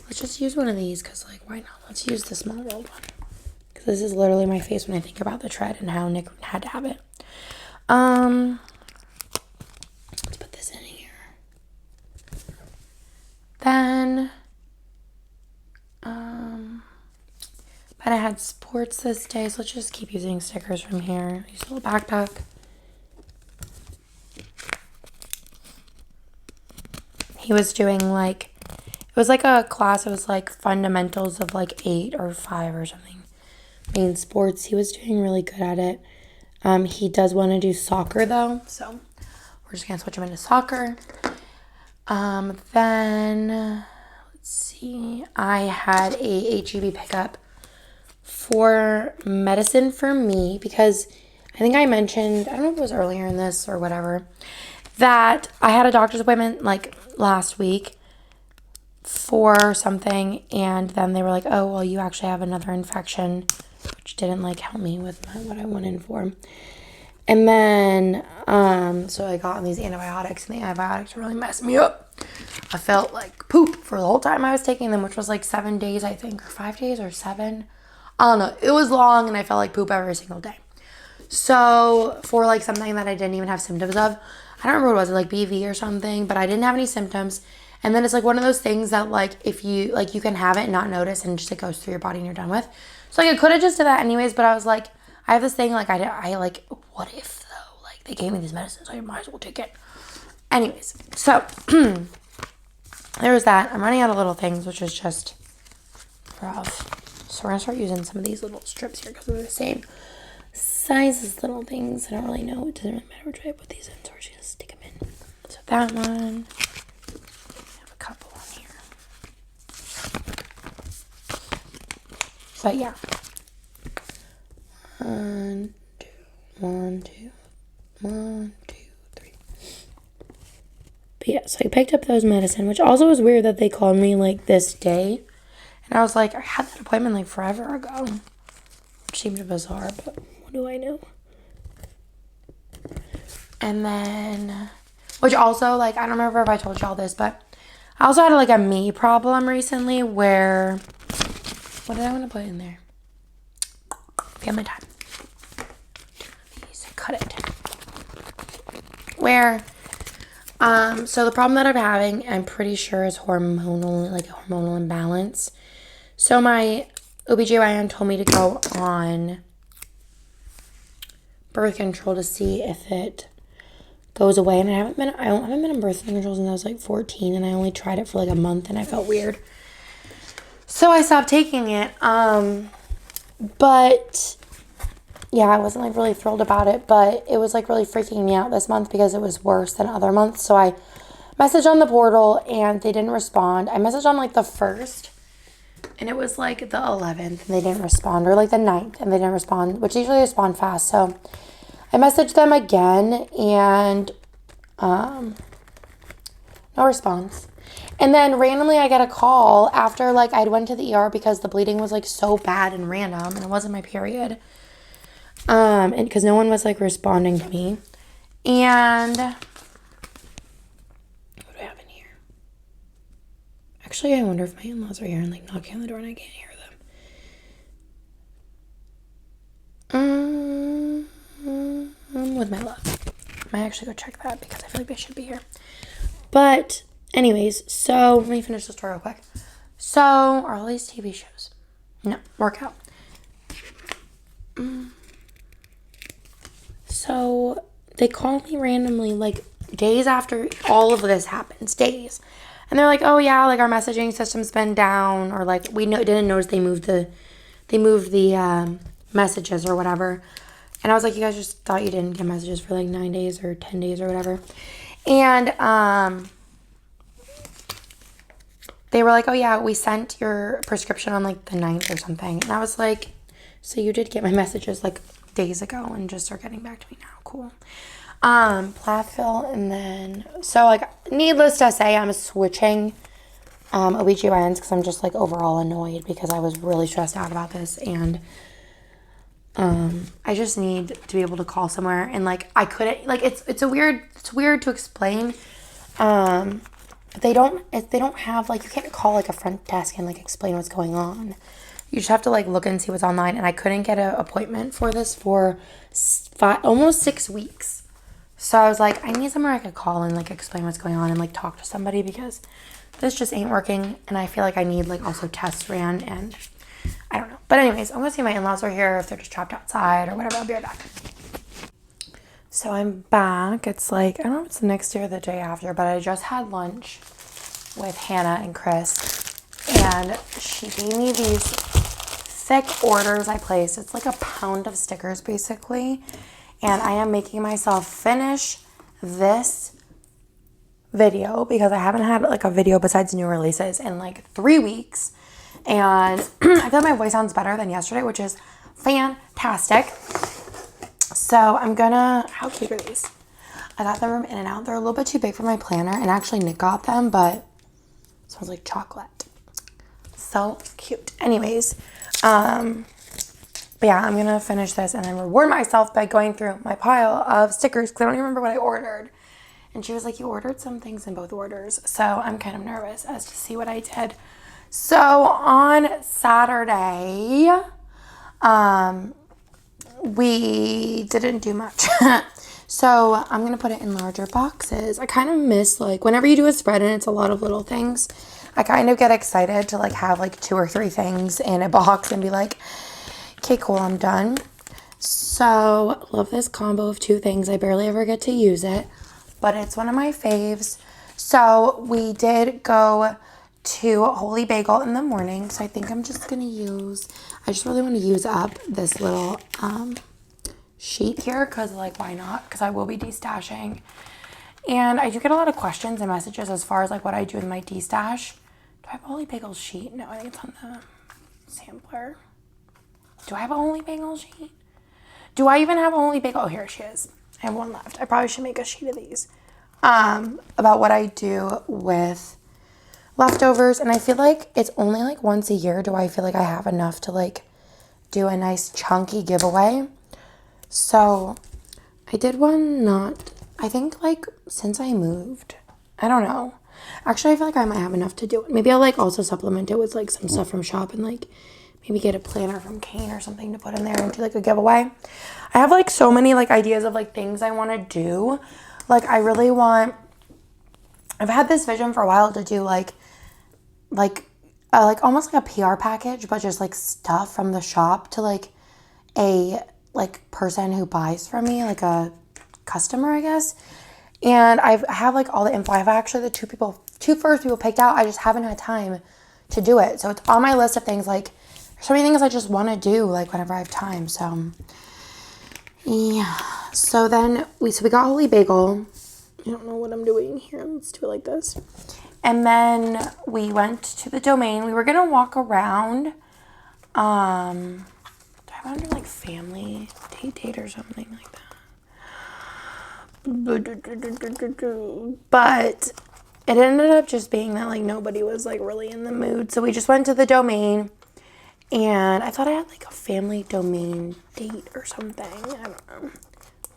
just use one of these because, like, why not? Let's use the Small World one. Because this is literally my face when I think about the tread and how Nick had to have it. Let's put this in here. Then, but I had sports this day, so let's just keep using stickers from here. Use a little backpack. He was doing like, it was like a class, it was like fundamentals of like 8 or 5 or something. In sports, he was doing really good at it. He does want to do soccer though, so we're just gonna switch him into soccer. Then, let's see, I had a HEB pickup for medicine for me because I think I mentioned, I don't know if it was earlier in this or whatever, that I had a doctor's appointment like last week for something, and then they were like, oh, well, you actually have another infection, which didn't like help me with what I went in for. And then, so I got on these antibiotics, and the antibiotics really messed me up. I felt like poop for the whole time I was taking them, which was like 7 days, I think, or 5 days or 7. I don't know. It was long, and I felt like poop every single day. So for like something that I didn't even have symptoms of, I don't remember what it was, like BV or something, but I didn't have any symptoms. And then it's like one of those things that like if you like you can have it and not notice and just it goes through your body and you're done with. So like I could have just did that anyways, but I was like, I have this thing like I like, what if though? Like they gave me these medicines, so I might as well take it. Anyways, so there was that. I'm running out of little things, which is just rough. So we're gonna start using some of these little strips here because they're the same size as little things. I don't really know. It doesn't really matter which way I put these in, so we're just gonna stick them in. So that one. I have a couple on here. But yeah. One, two, 3. But yeah, so I picked up those medicine, which also was weird that they called me like this day. And I was like, I had that appointment like forever ago. Which seemed bizarre, but what do I know? And then, which also, like, I don't remember if I told y'all this, but I also had like a me problem recently where, what did I want to put in there? Family time. Cut it. Where, so the problem that I'm having, I'm pretty sure is hormonal, like a hormonal imbalance. So my OBGYN told me to go on birth control to see if it goes away. And I haven't been on birth control since I was like 14, and I only tried it for like a month and I felt weird. So I stopped taking it. But yeah, I wasn't like really thrilled about it, but it was like really freaking me out this month because it was worse than other months. So I messaged on the portal and they didn't respond. I messaged on like the 1st and it was like the 11th and they didn't respond, or like the 9th and they didn't respond, which usually respond fast. So I messaged them again and no response. And then randomly I get a call after like I went to the ER because the bleeding was like so bad and random and it wasn't my period. And because no one was like responding to me. And what do I have in here? Actually, I wonder if my in-laws are here and like knocking on the door and I can't hear them. With my love. I might actually go check that because I feel like they should be here. But anyways, so let me finish the story real quick. So are all these TV shows? No, workout. So they called me randomly like days after all of this happens, days. And they're like, oh yeah, like our messaging system's been down, or like we didn't notice they moved the messages or whatever. And I was like, you guys just thought you didn't get messages for like 9 days or 10 days or whatever. And they were like, oh yeah, we sent your prescription on like the 9th or something. And I was like, so you did get my messages like days ago and just are getting back to me now. Cool. Plathville, and then so like needless to say, I'm switching OBGYNs because I'm just like overall annoyed because I was really stressed out about this, and I just need to be able to call somewhere, and like I couldn't, like it's weird to explain. They don't have like, you can't call like a front desk and like explain what's going on. You just have to like look and see what's online, and I couldn't get an appointment for this for almost 6 weeks. So I was like, I need somewhere I could call and like explain what's going on and like talk to somebody because this just ain't working, and I feel like I need like also tests ran, and I don't know. But anyways, I'm gonna see if my in-laws are here, if they're just trapped outside or whatever. I'll be right back. So I'm back. It's like, I don't know if it's the next day or the day after, but I just had lunch with Hannah and Chris, and she gave me these thick orders I placed. It's like a pound of stickers basically, and I am making myself finish this video because I haven't had like a video besides new releases in like 3 weeks, and I feel like my voice sounds better than yesterday, which is fantastic. So I'm gonna, how cute are these? I got them from In-N-Out. They're a little bit too big for my planner, and actually Nick got them, but it smells like chocolate. So cute. Anyways, but yeah, I'm gonna finish this and then reward myself by going through my pile of stickers because I don't even remember what I ordered. And she was like, you ordered some things in both orders. So I'm kind of nervous as to see what I did. So on Saturday, we didn't do much. So I'm going to put it in larger boxes. I kind of miss, like, whenever you do a spread and it's a lot of little things, I kind of get excited to, like, have, like, 2 or 3 things in a box and be like, okay, cool, I'm done. So, love this combo of 2 things. I barely ever get to use it, but it's one of my faves. So, we did go to Holy Bagel in the morning, so I think I'm just going to use, I just really want to use up this little, sheet here because, like, why not? Because I will be destashing. And I do get a lot of questions and messages as far as, like, what I do with my destash. Do I have a Holy Bagel sheet? No, I think it's on the sampler. Do I have a Holy Bagel sheet? Do I even have a Holy Bagel? Oh, here she is. I have one left. I probably should make a sheet of these. About what I do with leftovers. And I feel like it's only, like, once a year do I feel like I have enough to, like, do a nice chunky giveaway. So I did one I think, like, since I moved. I don't know. Actually, I feel like I might have enough to do it. Maybe I'll, like, also supplement it with, like, some stuff from shop and, like, maybe get a planner from Kane or something to put in there and do, like, a giveaway. I have, like, so many, like, ideas of, like, things I want to do. Like, I really want, I've had this vision for a while to do, like almost like a PR package, but just, like, stuff from the shop to, like, a, like, person who buys from me, like a customer, I guess. And I have, like, all the info. I have actually the two first people picked out. I just haven't had time to do it. So it's on my list of things. Like, there's so many things I just want to do, like, whenever I have time. So yeah. So then we got Holy Bagel. I don't know what I'm doing here. Let's do it like this. And then we went to the Domain. We were gonna walk around. I wonder, like, family date or something like that. But it ended up just being that, like, nobody was, like, really in the mood. So we just went to the Domain. And I thought I had, like, a family Domain date or something. I don't know.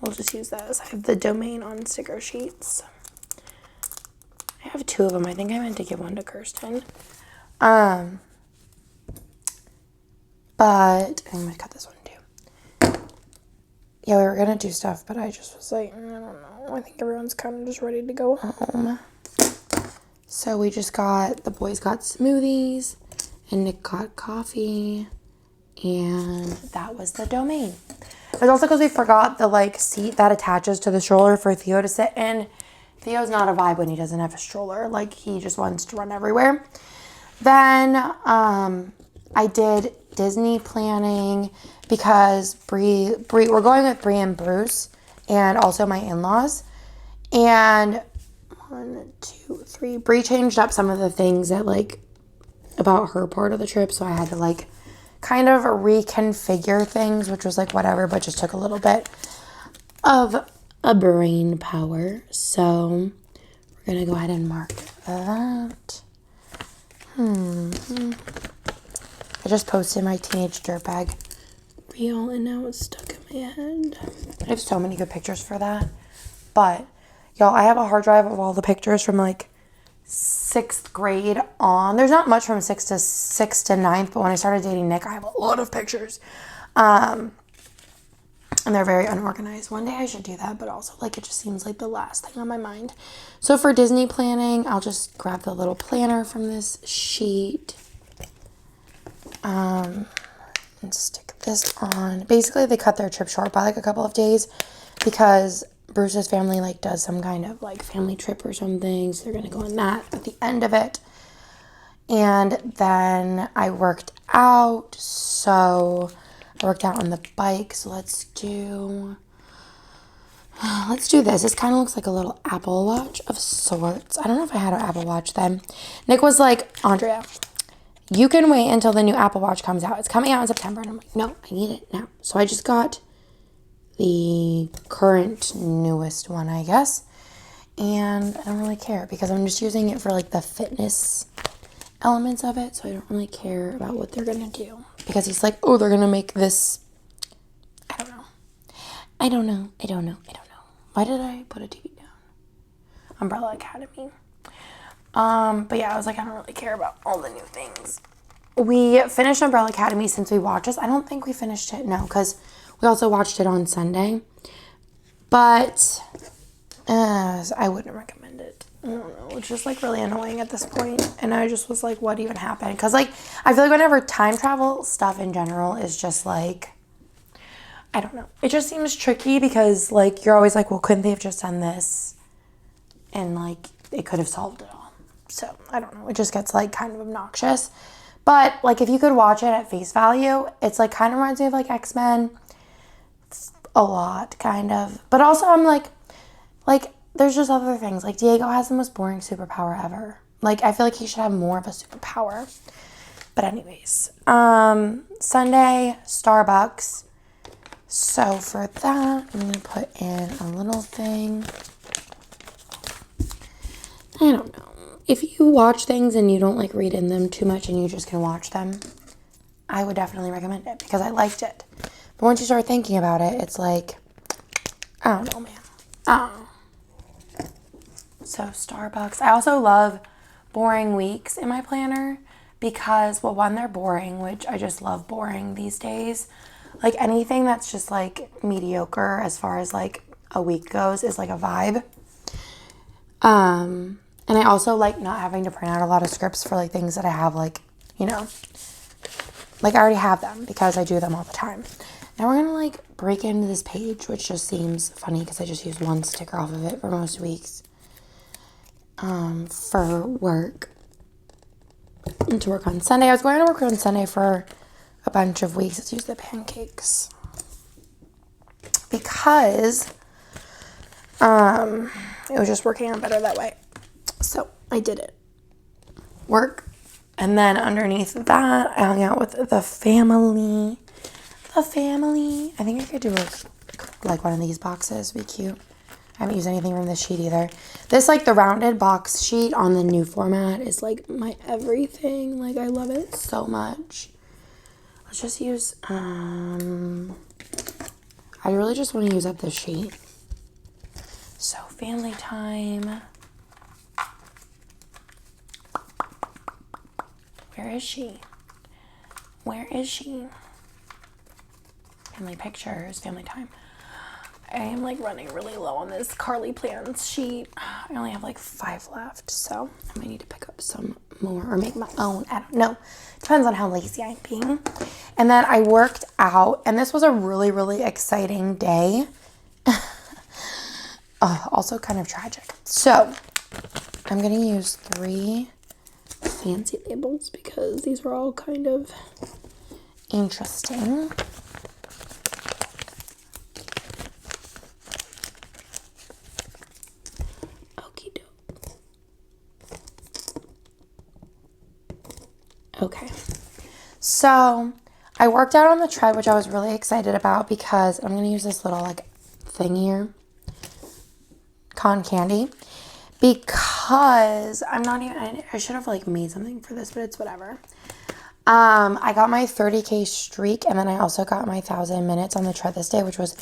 We'll just use those. I have the Domain on sticker sheets. I have 2 of them. I think I meant to give one to Kirsten. But I'm going to cut this one too. Yeah, we were going to do stuff, but I just was like, I don't know. I think everyone's kind of just ready to go home. So we just the boys got smoothies, and Nick got coffee, and that was the Domain. It was also because we forgot the, like, seat that attaches to the stroller for Theo to sit in. Theo's not a vibe when he doesn't have a stroller. Like, he just wants to run everywhere. Then I did Disney planning because we're going with Bree and Bruce and also my in-laws. And 1, 2, 3, Bree changed up some of the things that, like, about her part of the trip, so I had to, like, kind of reconfigure things, which was, like, whatever, but just took a little bit of a brain power. So we're gonna go ahead and mark that. I just posted my teenage dirtbag reel, and now it's stuck in my head. I have so many good pictures for that. But, y'all, I have a hard drive of all the pictures from, like, 6th grade on. There's not much from 6th to 9th, but when I started dating Nick, I have a lot of pictures. And they're very unorganized. One day I should do that, but also, like, it just seems like the last thing on my mind. So for Disney planning, I'll just grab the little planner from this sheet. And stick this on. Basically, they cut their trip short by, like, a couple of days because Bruce's family, like, does some kind of, like, family trip or something. So they're going to go on that at the end of it. And then I worked out. So I worked out on the bike. So let's do this. This kind of looks like a little Apple Watch of sorts. I don't know if I had an Apple Watch then. Nick was like, Andrea, you can wait until the new Apple Watch comes out. It's coming out in September. And I'm like, no, I need it now. So I just got the current newest one, I guess. And I don't really care because I'm just using it for, like, the fitness elements of it. So I don't really care about what they're going to do. Because he's like, oh, they're going to make this. I don't know. Why did I put a TV down? Umbrella Academy. But yeah, I was like, I don't really care about all the new things. We finished Umbrella Academy since we watched this. I don't think we finished it, no, because we also watched it on Sunday. But I wouldn't recommend it. I don't know. It's just like really annoying at this point. And I just was like, what even happened? Because like, I feel like whenever time travel stuff in general is just like, I don't know. It just seems tricky because like, you're always like, well, couldn't they have just done this? And like, it could have solved it all. So I don't know. It just gets like kind of obnoxious. But like, if you could watch it at face value, it's like kind of reminds me of like X-Men. A lot, kind of. But also I'm like, there's just other things. Like, Diego has the most boring superpower ever. Like, I feel like he should have more of a superpower. But anyways, Sunday, Starbucks. So for that, I'm going to put in a little thing. I don't know. If you watch things and you don't like read in them too much and you just can watch them, I would definitely recommend it because I liked it. But once you start thinking about it, it's like, I don't know, man. I don't know. So Starbucks. I also love boring weeks in my planner because, well, one, they're boring, which I just love boring these days. Like anything that's just like mediocre as far as like a week goes is like a vibe. And I also like not having to print out a lot of scripts for like things that I have like, you know, like I already have them because I do them all the time. Now we're going to like break into this page, which just seems funny because I just used one sticker off of it for most weeks. For work. And to work on Sunday. I was going to work on Sunday for a bunch of weeks. Let's use the pancakes. Because it was just working out better that way. So I did it. Work. And then underneath that, I hung out with the family. The family. I think I could do like one of these boxes. Be cute. I haven't used anything from this sheet either. This, like, the rounded box sheet on the new format is, like, my everything. Like, I love it so much. Let's just use, I really just want to use up this sheet. So, family time. Where is she? Where is she? Family pictures, family time. I am like running really low on this Carly Plans sheet. I only have like 5 left, so I might need to pick up some more or make my own. I don't know. Depends on how lazy I'm being. And then I worked out, and this was a really, really exciting day. Also kind of tragic. So I'm going to use 3 fancy labels because these were all kind of interesting. Okay, so I worked out on the tread, which I was really excited about because I'm going to use this little like thing here, Con Candy, because I'm not even, I should have like made something for this, but it's whatever. I got my 30K streak, and then I also got my 1,000 minutes on the tread this day, which was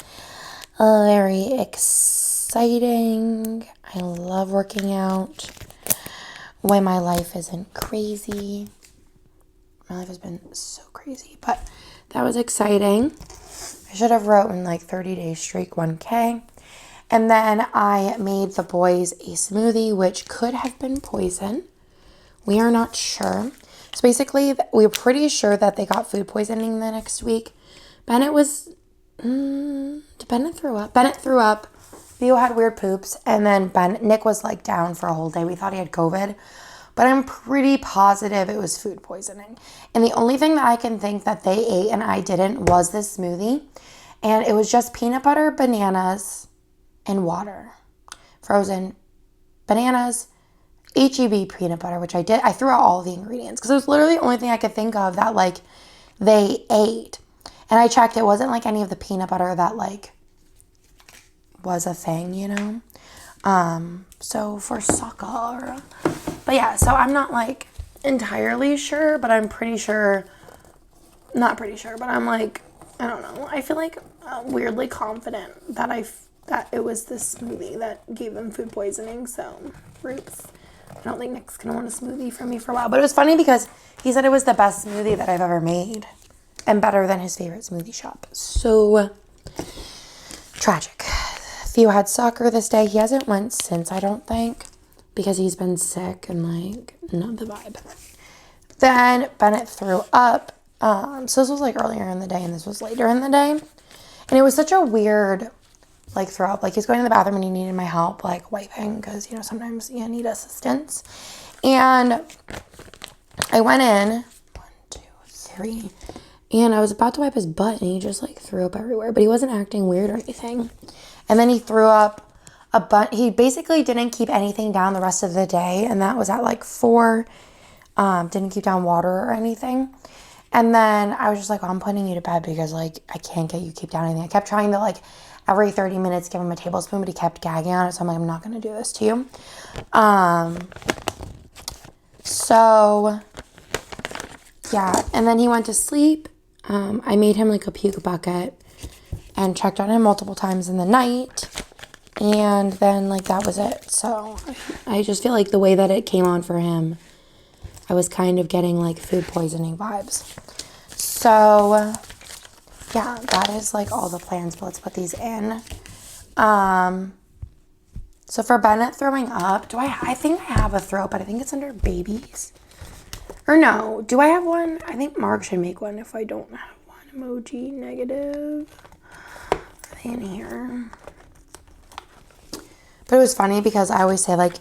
very exciting. I love working out when my life isn't crazy. My life has been so crazy, but that was exciting. I should have written like 30-day streak 1K. And then I made the boys a smoothie, which could have been poison. We are not sure. So basically, we were pretty sure that they got food poisoning the next week. Bennett threw up. Bennett threw up. Theo had weird poops. And then Nick was like down for a whole day. We thought he had COVID. But I'm pretty positive it was food poisoning. And the only thing that I can think that they ate and I didn't was this smoothie. And it was just peanut butter, bananas, and water. Frozen bananas, HEB peanut butter, which I did. I threw out all the ingredients because it was literally the only thing I could think of that like they ate. And I checked, it wasn't like any of the peanut butter that like was a thing, you know? So for soccer. But yeah, so I'm not like entirely sure, but I'm pretty sure, not pretty sure, but I'm like, I don't know. I feel like weirdly confident that that it was this smoothie that gave them food poisoning. So, roots. I don't think Nick's going to want a smoothie from me for a while. But it was funny because he said it was the best smoothie that I've ever made and better than his favorite smoothie shop. So, tragic. Theo had soccer this day. He hasn't went since, I don't think, because he's been sick and like not the vibe. Then Bennett threw up. So this was like earlier in the day and this was later in the day. And it was such a weird like throw up. Like he's going to the bathroom and he needed my help like wiping because, you know, sometimes you need assistance. And I went in, 1, 2, 3, and I was about to wipe his butt and he just like threw up everywhere, but he wasn't acting weird or anything. And then he threw up a bunch. He basically didn't keep anything down the rest of the day, and that was at like 4. Didn't keep down water or anything. And then I was just like, oh, I'm putting you to bed because like I can't get you to keep down anything. I kept trying to like every 30 minutes give him a tablespoon, but he kept gagging on it. So I'm like, I'm not going to do this to you. So yeah. And then he went to sleep. I made him like a puke bucket and checked on him multiple times in the night. And then like that was it. So I just feel like the way that it came on for him, I was kind of getting like food poisoning vibes. So yeah, that is like all the plans, but let's put these in. So for Bennett throwing up, I think I have a throw, but I think it's under babies. Or no, do I have one? I think Mark should make one if I don't have one. Emoji negative. Are they in here? But it was funny because I always say like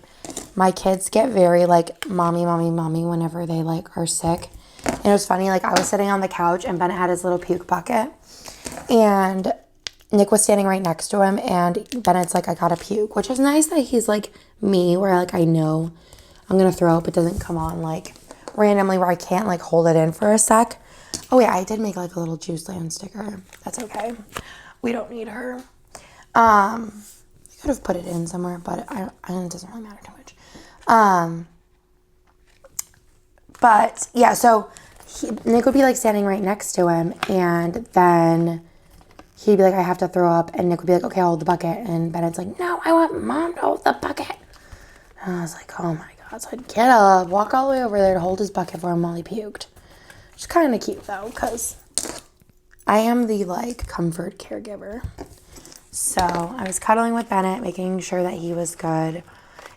my kids get very like mommy whenever they like are sick. And it was funny, like I was sitting on the couch and Bennett had his little puke bucket and Nick was standing right next to him and Bennett's like, I gotta puke, which is nice that he's like me where like I know I'm gonna throw up. It doesn't come on like randomly where I can't like hold it in for a sec. Oh yeah, I did make like a little Juice Land sticker. That's okay. We don't need her. I could have put it in somewhere, but it doesn't really matter too much. But yeah, so Nick would be like standing right next to him and then he'd be like, I have to throw up. And Nick would be like, okay, I'll hold the bucket. And Bennett's like, no, I want mom to hold the bucket. And I was like, oh my God. So I'd get up, walk all the way over there to hold his bucket for him while he puked. Which is kind of cute though, because I am the like comfort caregiver. So I was cuddling with Bennett, making sure that he was good.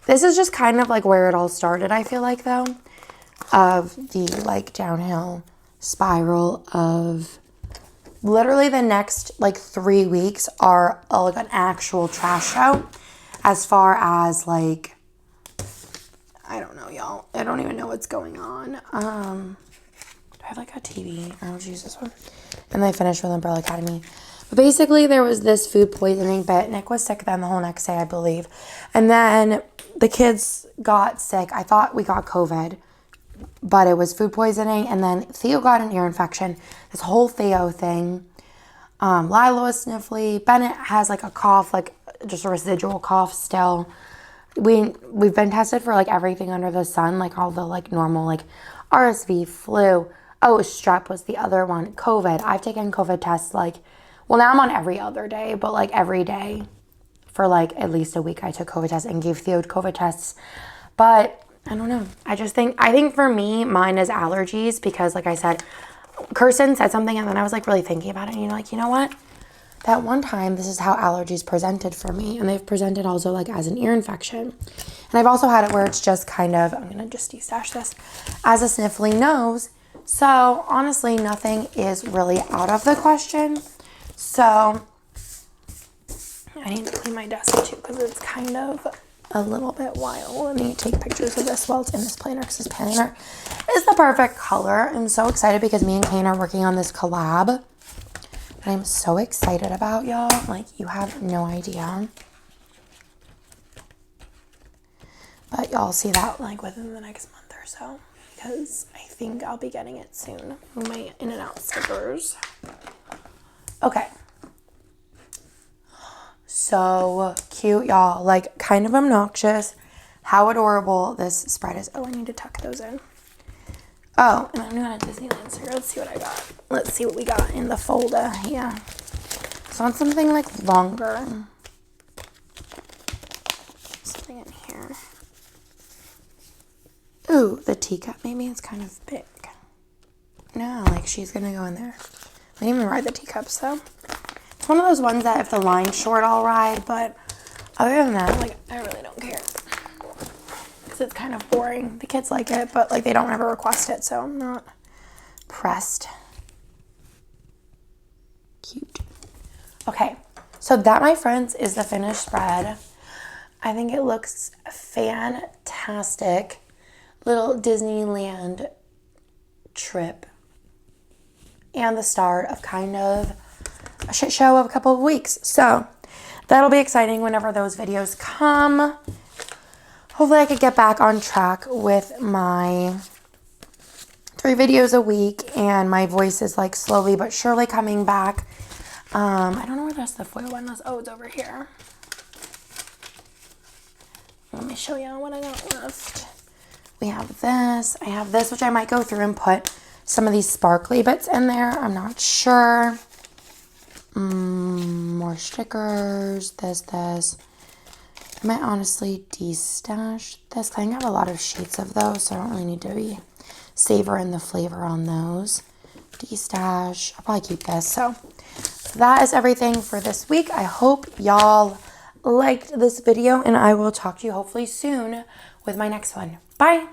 This is just kind of like where it all started, I feel like though, of the like downhill spiral of literally the next like 3 weeks are like an actual trash show as far as like, I don't know, y'all. I don't even know what's going on. Do I have like a TV? I'll just use this one. And then I finished with Umbrella Academy. But basically there was this food poisoning bit. Nick was sick then the whole next day, I believe. And then the kids got sick. I thought we got COVID, but it was food poisoning. And then Theo got an ear infection. This whole Theo thing. Lila was sniffly. Bennett has like a cough, like just a residual cough still. We've been tested for like everything under the sun, like all the like normal like RSV, flu. Oh, strep was the other one. COVID. I've taken COVID tests like, well now I'm on every other day, but like every day for like at least a week I took COVID tests and gave Theo COVID tests. But I don't know. I think for me, mine is allergies because like I said, Kirsten said something and then I was like really thinking about it and you're like, you know what? That one time, this is how allergies presented for me. And they've presented also like as an ear infection. And I've also had it where it's just kind of, I'm going to just de-stash this, as a sniffly nose. So honestly, nothing is really out of the question. So I need to clean my desk too because it's kind of a little bit wild. Let me take pictures of this while it's in this planner because this planner is the perfect color. I'm so excited because me and Kane are working on this collab. I'm so excited about, y'all. Like, you have no idea. But y'all see that, like, within the next month or so. Because I think I'll be getting it soon. My In-N-Out stickers. Okay. So cute, y'all. Like, kind of obnoxious. How adorable this spread is. Oh, I need to tuck those in. Oh, and I'm doing a Disneyland, so let's see what I got. Let's see what we got in the folder here. So I want something like longer. Something in here. Ooh, the teacup maybe. It's kind of big. No, like she's gonna go in there. I didn't even ride the teacups though. It's one of those ones that if the line's short, I'll ride, but Other than that, like, I really don't care. Because it's kind of boring. The kids like it, but, like, they don't ever request it, so I'm not pressed. Cute. Okay, so that, my friends, is the finished spread. I think it looks fantastic. Little Disneyland trip. And the start of kind of a shit show of a couple of weeks. So that'll be exciting whenever those videos come. Hopefully I could get back on track with my 3 videos a week, and my voice is like slowly but surely coming back. I don't know where the rest of the foil one was. Oh, it's over here. Let me show you what I got left. We have this. I have this, which I might go through and put some of these sparkly bits in there. I'm not sure. More stickers. This. I might honestly de-stash this. I think I have a lot of sheets of those, so I don't really need to be savoring the flavor on those. De-stash. I'll probably keep this. So that is everything for this week. I hope y'all liked this video, and I will talk to you hopefully soon with my next one. Bye!